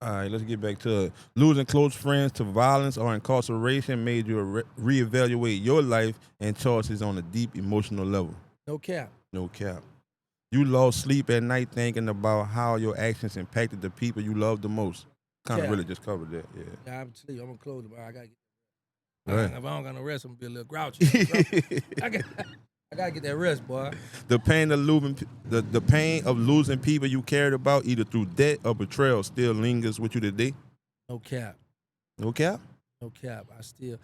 All right, let's get back to it. Losing close friends to violence or incarceration made you reevaluate your life and choices on a deep emotional level. No cap. You lost sleep at night thinking about how your actions impacted the people you love the most. Kind of really just covered that, Yeah, I'm gonna close it, but I gotta get. Right. If I don't got no rest, I'm gonna be a little grouchy. I gotta get that rest, boy. The pain of losing people you cared about, either through debt or betrayal, still lingers with you today. No cap. No cap. I still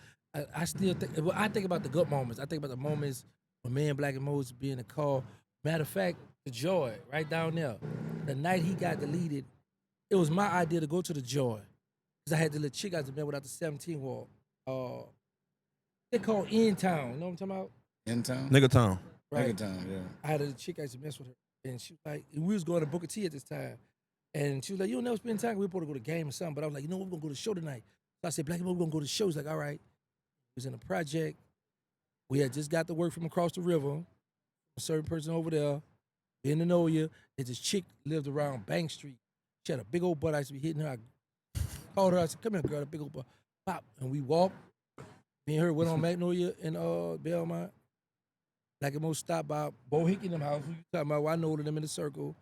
think. Well, I think about the good moments. I think about the moments when me and Black and Moses be in the car. Matter of fact, the Joy right down there. The night he got deleted, it was my idea to go to the Joy, because I had the little chick I was met without the 17 wall. They call In Town. You know what I'm talking about? In Town? Nigga Town. Right. Nigga Town, yeah. I had a chick I used to mess with her, and she was like, and we was going to Booker T at this time, and she was like, you don't never spend time. We were supposed to go to the game or something, but I was like, you know what, we're gonna go to the show tonight. So I said, Black and Moses, we're gonna go to the show. She's like, all right. We was in a project. We had just got to work from across the river. A certain person over there, in the Noya, and this chick lived around Bank Street. She had a big old butt. I used to be hitting her. I called her. I said, "Come here, girl." That big old butt. Pop, and we walked. Me and her went on Magnolia in Belmont. Like at most stopped by Bo Hickey in them house. We talking about? I know them in the circle.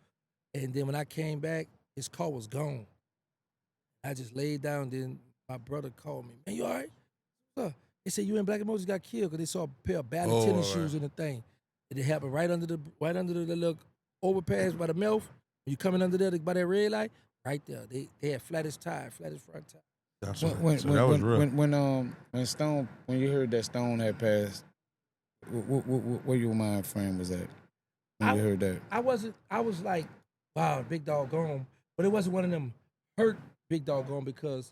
And then when I came back, his car was gone. I just laid down. Then my brother called me. "Man, you all right?" They said, "You and Black Moses got killed because they saw a pair of ballet tennis shoes in the thing." And it happened right under the little overpass by the mouth. When you coming under there by that red light, right there. They had flattest front tire. That's So that was real. When you heard that Stone had passed, where your mind frame was at when you heard that? I was like, wow, big dog gone. But it wasn't one of them hurt big dog gone because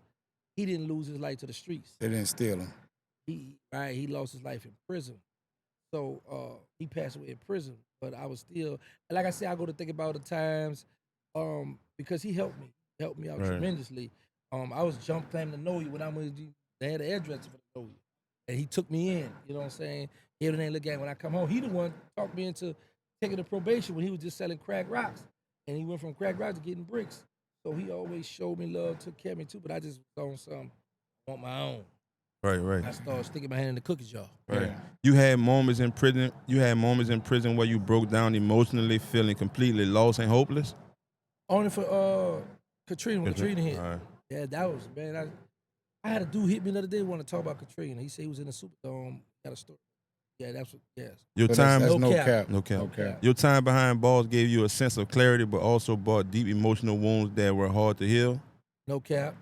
he didn't lose his life to the streets. They didn't steal him. He lost his life in prison. So he passed away in prison. But I was still, like I said, I go to think about the times because he helped me out tremendously. I was jump claiming to know you when I was, they had an address for the know you. And he took me in, you know what I'm saying? He didn't look at when I come home. He the one talked me into taking the probation when he was just selling crack rocks. And he went from crack rocks to getting bricks. So he always showed me love, took care of me too, but I just was on some, on my own. Right. I started sticking my hand in the cookie jar. Right. Yeah. You had moments in prison. Where you broke down emotionally, feeling completely lost and hopeless. Only for Katrina, when Katrina hit. All right. Yeah, that was, man. I had a dude hit me the other day want to talk about Katrina. He said he was in the Superdome, got a story. Yeah, that's what, yes. Your So time, that's No cap. no cap. Okay. Your time behind bars gave you a sense of clarity, but also brought deep emotional wounds that were hard to heal. No cap.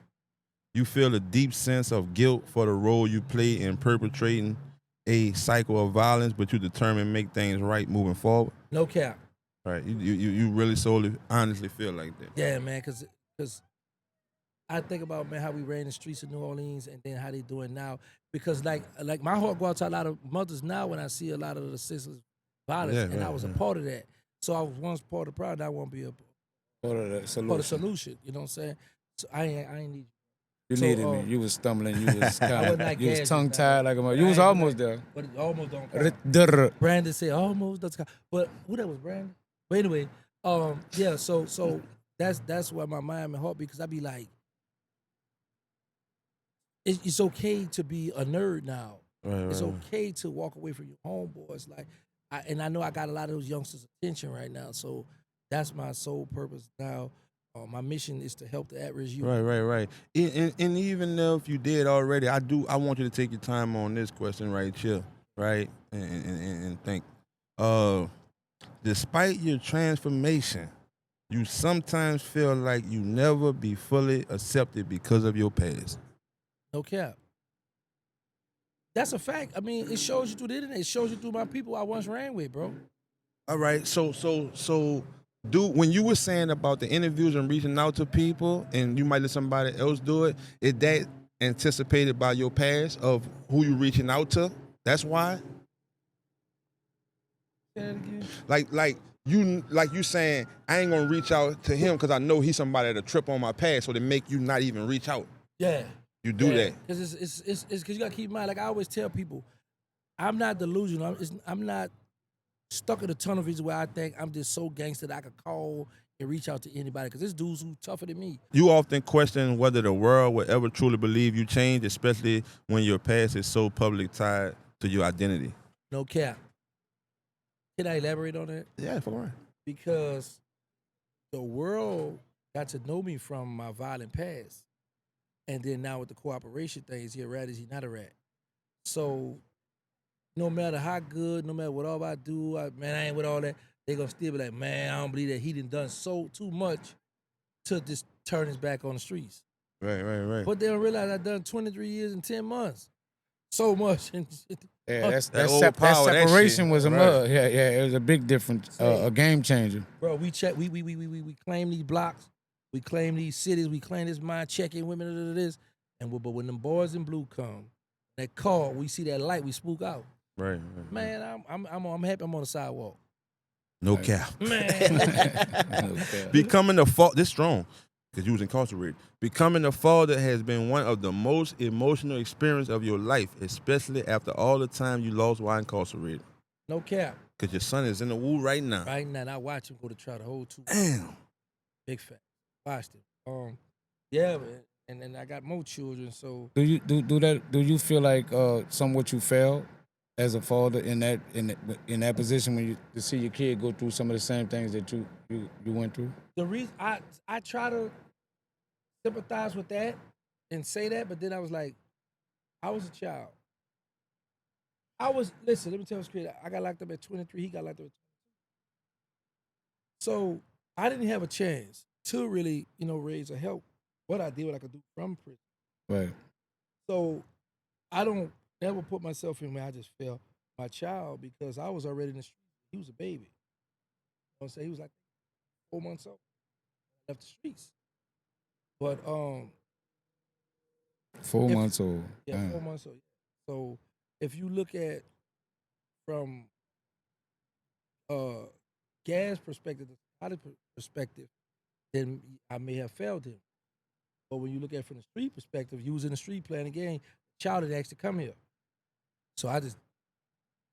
You feel a deep sense of guilt for the role you play in perpetrating a cycle of violence, but you determined to make things right moving forward. No cap. Right. You really solely, honestly feel like that. Yeah, man, because I think about, man, how we ran the streets of New Orleans and then how they doing now. Because like my heart go out to a lot of mothers now when I see a lot of the senseless violence, and I was a part of that. So I was once part of the problem. I want to be a Part of the solution. part of the solution. You know what I'm saying? So I ain't need. You So, needed me. You was stumbling. You was kind wasn't of. like You was Gaz, tongue tied like a mother. You I was ain't almost like- there. But it almost don't count. Drrr. Brandon said almost does count. But who that was, Brandon? But anyway, yeah. So that's why my mind and heart, because I be like, it's okay to be a nerd now. Right. It's okay to walk away from your homeboys. Like, I know I got a lot of those youngsters' attention right now. So that's my sole purpose now. My mission is to help the at-risk youth. Right. And even if you did already, I want you to take your time on this question right here, right? And think. Despite your transformation, you sometimes feel like you never be fully accepted because of your past. No cap. That's a fact. I mean, it shows you through the internet. It shows you through my people I once ran with, bro. All right. So when you were saying about the interviews and reaching out to people, and you might let somebody else do it, is that anticipated by your past of who you reaching out to? That's why. Say that again. Like you saying I ain't gonna reach out to him because I know he's somebody that'll trip on my past, so they make you not even reach out. Yeah. You do that. Because it's because you gotta keep in mind, like I always tell people, I'm not delusional. I'm not stuck in a tunnel vision where I think I'm just so gangster that I could call and reach out to anybody. Because there's dudes who tougher than me. You often question whether the world will ever truly believe you changed, especially when your past is so publicly tied to your identity. No cap. Can I elaborate on that? Yeah, fuck around. Because the world got to know me from my violent past. And then now with the cooperation thing, is he a rat, is he not a rat? So no matter how good, no matter what all I do, I ain't with all that, they gonna still be like, man, I don't believe that he done so too much to just turn his back on the streets. Right. But they don't realize I done 23 years and 10 months. So much. Yeah, that overpower that separation shit. was a Right. mud. Yeah, it was a big difference, a game changer. Bro, we claim these blocks, we claim these cities, we claim this mind, checking women, this. But when them boys in blue come, that call, we see that light, we spook out. Right. Man, I'm happy I'm on the sidewalk. No cap. Man. Okay. Becoming the fault. This strong. because you was incarcerated. Becoming a father has been one of the most emotional experiences of your life, especially after all the time you lost while incarcerated. No cap. Because your son is in the woo right now. Right now, I watch him go to try the whole 2. Damn. Big fat. Watched him. Yeah, and then I got more children, so Do you feel like somewhat you failed as a father in that position when you to see your kid go through some of the same things that you went through? the reason I try to sympathize with that and say that, but then I was like, I was a child. Listen, let me tell you what's crazy. I got locked up at 23, he got locked up at 22. So I didn't have a chance to really, raise or help what I did, what I could do from prison. Right. So I don't never put myself in where I just failed my child because I was already in the street. He was a baby. You know what I'm saying? He was like 4 months old. Left the streets. But 4 months old. yeah, Damn. 4 months old. So if you look at from Gad's perspective, the society perspective, then I may have failed him. But when you look at it from the street perspective, you was in the street playing a game, child had asked to come here. So I just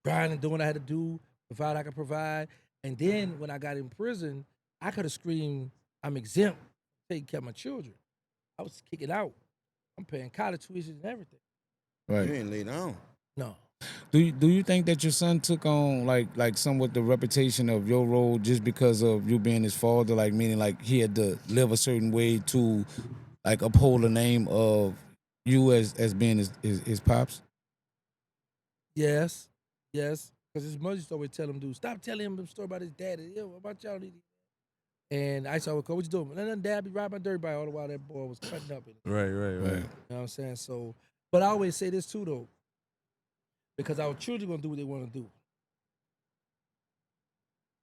grind and doing what I had to do, provide what I could provide. And then when I got in prison, I could have screamed, I'm exempt, taking care of my children. I was kicking out. I'm paying college tuition and everything. Right. You ain't laid down. No. Do you think that your son took on like somewhat the reputation of your role just because of you being his father, like meaning like he had to live a certain way to like uphold the name of you as being his pops? Yes. Because his mother used to always tell him, dude, stop telling him the story about his daddy. Yo, what about y'all? And I said, what you doing? And then dad be riding my dirt bike all the while that boy was cutting up. Right. You know what I'm saying? So, but I always say this too, though, because our children going to do what they want to do.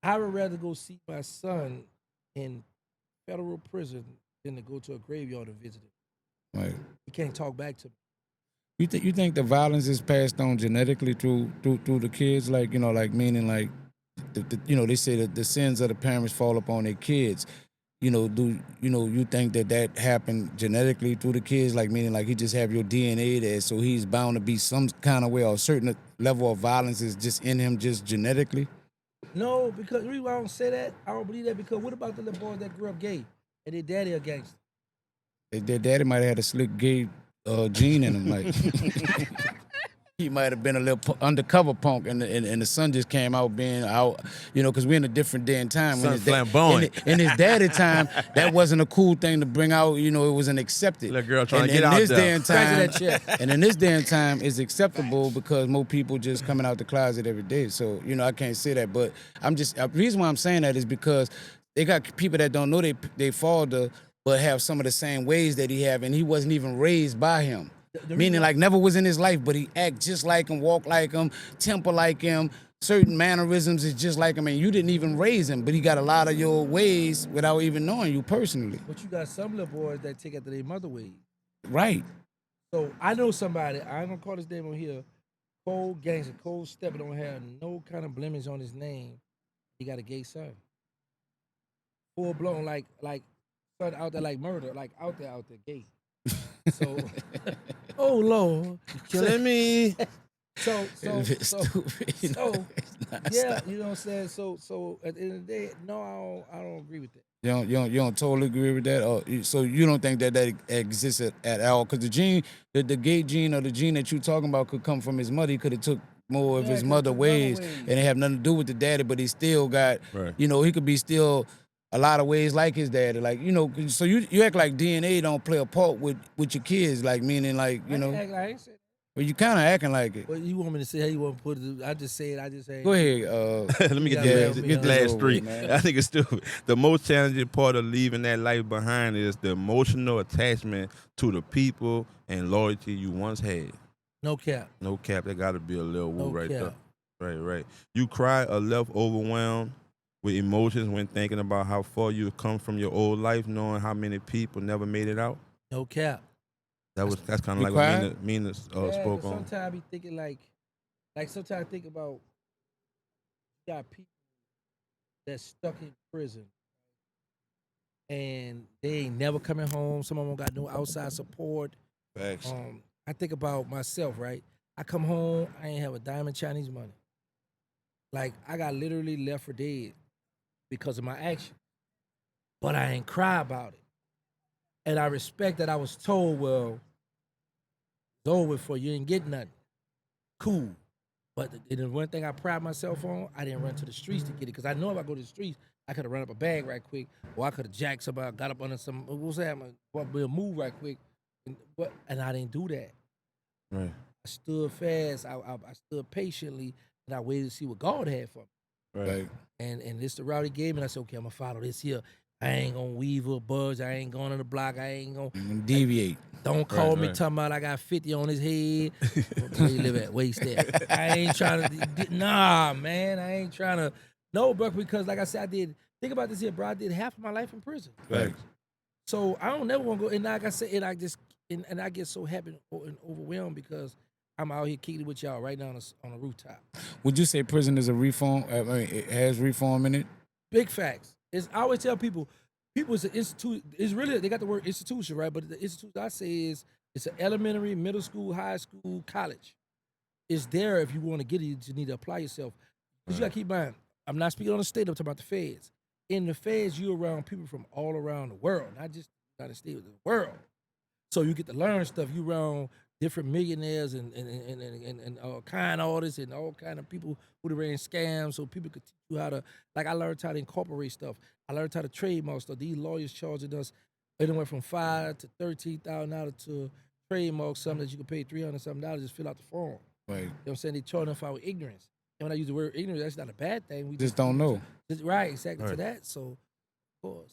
I would rather go see my son in federal prison than to go to a graveyard and visit him. Right. He can't talk back to me. You think the violence is passed on genetically through the kids, like like meaning like they say that the sins of the parents fall upon their kids. Do you think that happened genetically through the kids, like meaning like he just have your DNA there, so he's bound to be some kind of way or a certain level of violence is just in him just genetically? No, because the reason why I don't say that, I don't believe that, because what about the little boys that grew up gay and their daddy a gangster? Their daddy might have had a slick gay gene in him, like he might have been a little undercover punk, and the son just came out being out, because we're in a different day and time. Son flamboyant. In his daddy time, that wasn't a cool thing to bring out. It wasn't accepted. Little girl trying to get in out this there. day and time, and in this day and time, it's acceptable because more people just coming out the closet every day. So I can't say that, but the reason why I'm saying that is because they got people that don't know they father, but have some of the same ways that he have, and he wasn't even raised by him. Meaning like never was in his life, but he act just like him, walk like him, temper like him, certain mannerisms is just like him, and you didn't even raise him, but he got a lot of your ways without even knowing you personally. But you got some little boys that take after their mother ways. Right. So I know somebody, I ain't gonna call his name on here, Cold Gangster, Cold Stepper, don't have no kind of blemish on his name. He got a gay son. Full blown, like son out there like murder, like out there gay. So, oh Lord, Killing me. So, Stupid, yeah, you know what I'm saying. So at the end of the day, no, I don't agree with that. You don't totally agree with that. So you don't think that exists at all? Because the gene, the gay gene or the gene that you're talking about could come from his mother. He could have took more of his mother ways, and it have nothing to do with the daddy. But he still got, Right. He could be still a lot of ways like his daddy. Like so you act like DNA don't play a part with your kids. Like meaning like I ain't said. Well, you kind of acting like it. Well, you want me to say how you want to put it? I just say it. Go ahead. Let me get Yeah, the last over three. with, man. I think it's stupid. The most challenging part of leaving that life behind is the emotional attachment to the people and loyalty you once had. No cap. No cap. That got to be a little woo No right cap. there. Right. You cry or left overwhelmed with emotions when thinking about how far you've come from your old life, knowing how many people never made it out. No cap. That's kind of You like cried? what Meana spoke on. Sometimes I be thinking like sometimes I think about you got people that's stuck in prison, and they ain't never coming home. Some of them got no outside support. Facts. I think about myself, right? I come home, I ain't have a dime in Chinese money. Like, I got literally left for dead because of my action. But I ain't cry about it. And I respect that I was told, well, it's over for you, didn't get nothing. Cool. But the one thing I pride myself on, I didn't run to the streets to get it. Because I know if I go to the streets, I could have run up a bag right quick, or I could have jacked somebody, got up under some, what was that? Move right quick. And I didn't do that. Right. I stood fast. I stood patiently, and I waited to see what God had for me. Right. And this the route he gave me, and I said, okay, I'm going to follow this here. I ain't going to weave or budge. I ain't going on the block. I ain't going to deviate. Don't call me talking about I got 50 on his head. Where you live at? Where you stay at? I ain't trying to, nah, man. I ain't trying to, no, bro, because like I said, think about this here, bro. I did half of my life in prison. Right. So I don't never want to go, and like I said, and I get so happy and overwhelmed because I'm out here kicking it with y'all right now on a rooftop. Would you say prison is a reform? I mean, it has reform in it? Big facts. I always tell people it's an institute. It's really, they got the word institution, right? But the institute I say is it's an elementary, middle school, high school, college. It's there if you want to get it. You just need to apply yourself. Because you got to keep in mind, I'm not speaking on the state. I'm talking about the feds. In the feds, you're around people from all around the world, not just the United States, the world. So you get to learn stuff. You around different millionaires and kind artists and all kind of people who ran scams, so people could teach you how to. Like I learned how to incorporate stuff. I learned how to trademark stuff. These lawyers charging us anywhere from $5,000 to $13,000 to trademark something that you could pay $300 something just fill out the form. Right. You know what I'm saying? They charging us for our ignorance. And when I use the word ignorance, that's not a bad thing. We Just don't know. Right, exactly Right. to that. So, of course.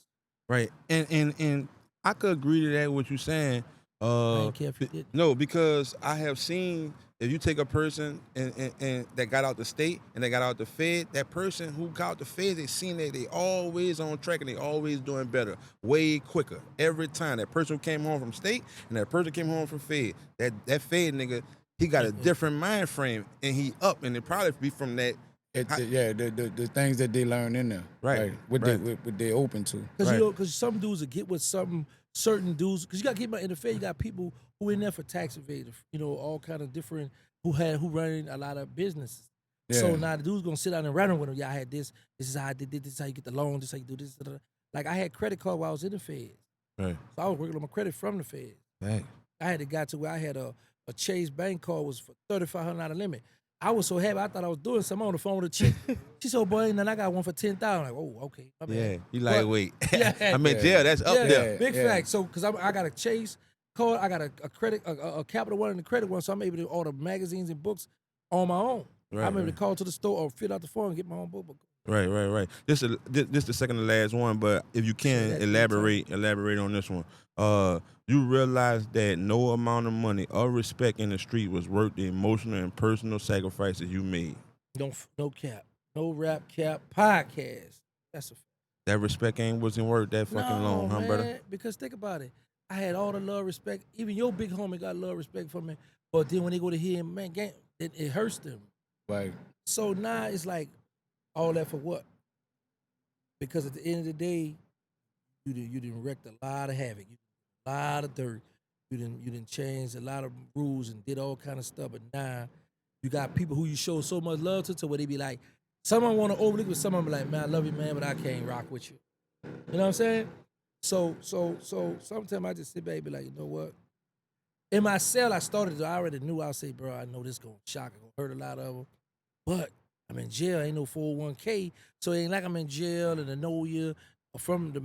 Right. And I could agree to that what you're saying. I didn't care if you did. No, because I have seen if you take a person and that got out the state and they got out the Fed, that person who got out the Fed, they seen that they always on track and they always doing better, way quicker every time. That person who came home from state and that person came home from Fed, that Fed nigga, he got a different mind frame and he up, and it probably be from that. The things that they learn in there, Right. What they open to. Because Right. because some dudes will get with certain dudes. Because you got to keep in the Fed, you got people who in there for tax evasion, all kind of different who running a lot of businesses. Yeah. So now the dude's gonna sit down and run with them. Yeah, I had this. This is how I did this. This is how you get the loan. This is how you do this. Like I had credit card while I was in the Fed. Right. So I was working on my credit from the Fed. Right. I had it got to where I had a Chase bank card was for $3,500 limit. I was so happy. I thought I was doing something on the phone with a chick. She said, boy, and then I got one for $10,000. Like, oh, okay. My bad. Yeah. You like, But- wait. Yeah. I mean, yeah, that's up there. Big fact. So, because I got a Chase card, I got a credit, a Capital One and a credit one, so I'm able to order magazines and books on my own. Right, I'm able right. to call to the store or fill out the form and get my own book. Right. This the second to last one, but if you can that's elaborate on this one. You realize that no amount of money or respect in the street was worth the emotional and personal sacrifices you made. No cap. NoRapCap Podcast. That's a That respect wasn't worth that fucking long, huh, man, brother? Because think about it. I had all the love, respect. Even your big homie got love, respect for me. But then when they go to hear him, man, it hurts them. Right. So now it's like, all that for what? Because at the end of the day, you didn't wreck a lot of havoc, a lot of dirt. You didn't change a lot of rules and did all kind of stuff. But now you got people who you show so much love to where they be like, someone want to overlook, but someone be like, man, I love you, man, but I can't rock with you. You know what I'm saying? So sometimes I just sit back and be like, you know what? In my cell, I already knew. I say, bro, I know this gonna shock, it's gonna hurt a lot of them, but I'm in jail. Ain't no 401k, so it ain't like I'm in jail and I know you from the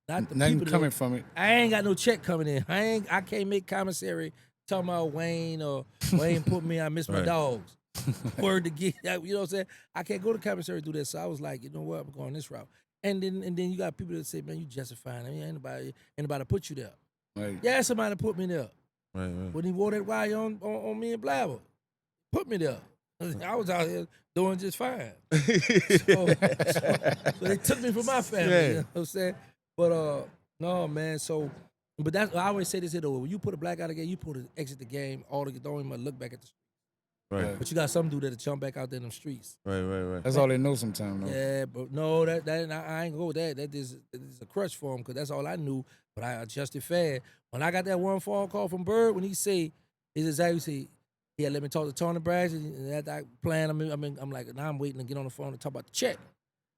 not the Nothing people coming from it. I ain't got no check coming in. I can't make commissary talking about Wayne or Wayne put me. I miss my Right. dogs. Word to get, you know what I'm saying? I can't go to commissary and do that. So I was like, you know what? I'm going this route. And then you got people that say, man, you justifying. I mean, ain't nobody put you there. Right. Yeah, somebody put me there. Right. When he wore that wire on me and Blabber, put me there. I was out here doing just fine. So they took me from my family. Yeah. You know what I'm saying? But no, man. So, but that's I always say this here though. When you put a black out of the game, you put to exit the game. Don't even look back at the street. Right. But you got some dude that'll jump back out there in them streets. Right. That's all they know sometimes, though. Yeah, but no, that I ain't go with that. That is a crush for him because that's all I knew. But I adjusted fast. When I got that one phone call from Bird, when he say, is exactly say, yeah, let me talk to Tony Braxton. And after I plan, I'm like, now I'm waiting to get on the phone to talk about the check.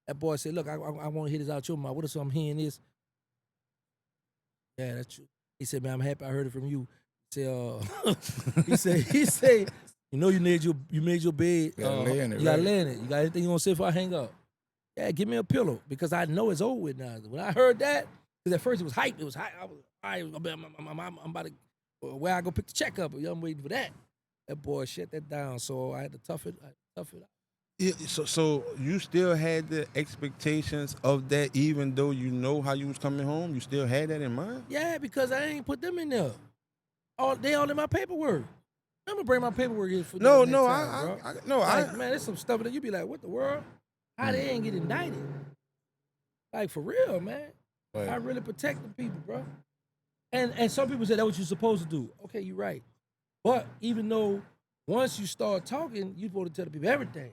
That boy said, look, I want to hit this out your mouth. What if I'm hearing this? Yeah, that's true. He said, man, I'm happy I heard it from you. He said, you know you made your bed. You gotta lay in it, You gotta right? lay in it. You got anything you gonna say before I hang up? Yeah, give me a pillow because I know it's over with now. When I heard that, because at first it was hype. It was hype. I'm about to where I go pick the check up. I'm waiting for that. That boy shut that down. So I had to tough it out. Yeah, so you still had the expectations of that, even though you know how you was coming home. You still had that in mind. Yeah, because I ain't put them in there. They all in my paperwork. I'm gonna bring my paperwork in for No, them no, next time, bro. Man, there's some stuff that you be like, what the world? How they ain't get indicted? Like for real, man. Right. I really protect the people, bro. And some people say that's what you're supposed to do. Okay, you're right. But even though once you start talking, you're supposed to tell the people everything.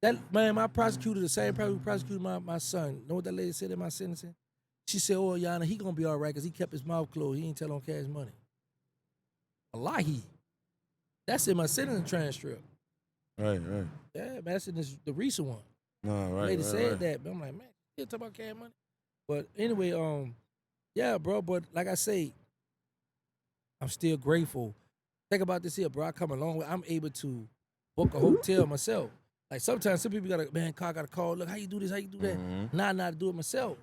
That man, my prosecutor, the same person who prosecuted my son. Know what that lady said in my sentencing? She said, "Oh, Yana, he gonna be all right because he kept his mouth closed. He ain't tell on Cash Money." Wallahi. That's in my sentencing transcript. Right. Yeah, man, that's in the recent one. No, right. Lady said right. that, but I'm like, man, you talk about Cash Money. But anyway, yeah, bro. But like I say, I'm still grateful. Think about this here, bro. I come a long way. I'm able to book a hotel myself. Like sometimes some people gotta call. Look, how you do this? How you do that? Mhm. Now I know how to do it myself.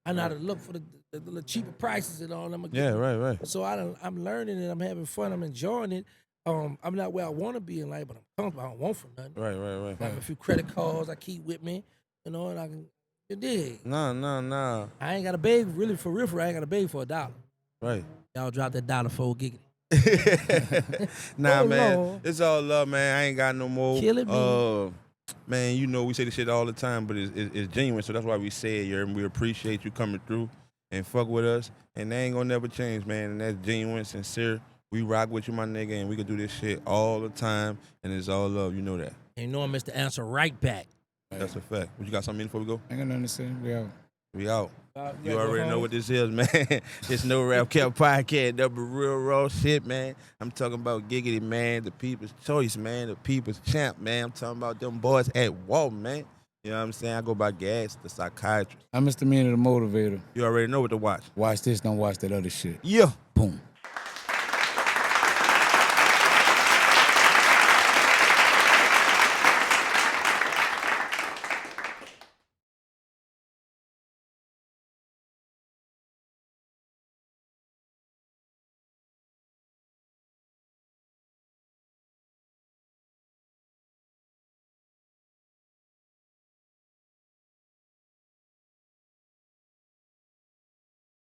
I know how to look for the little cheaper prices and all. Yeah, right. So I'm learning and I'm having fun. I'm enjoying it. I'm not where I want to be in life, but I'm comfortable. I don't want for nothing. Right. I have a few credit cards I keep with me, and I can. You dig? No. I ain't got to beg, really, for real. I ain't got to beg for $1. Right. Y'all drop that $1 for giggity. Nah, Oh, man. Lord. It's all love, man. I ain't got no more. Killing me. Man, you know we say this shit all the time, but it's genuine, so that's why we say it, and we appreciate you coming through and fuck with us, and that ain't gonna never change, man, and that's genuine, sincere. We rock with you, my nigga, and we can do this shit all the time, and it's all love, you know that. And I'm Mr. Answer right back. That's a fact. What you got something in before we go? Ain't got nothing to say. We out. We out. You You already know what this is, man. It's NoRapCap Podcast, double real raw shit, man. I'm talking about Giggity, man, the people's choice, man, the people's champ, man. I'm talking about them boys at Wall, man. You know what I'm saying? I go by Gas, the psychiatrist. I'm Mr. Meana, the motivator. You already know what to watch. Watch this, don't watch that other shit. Yeah. Boom.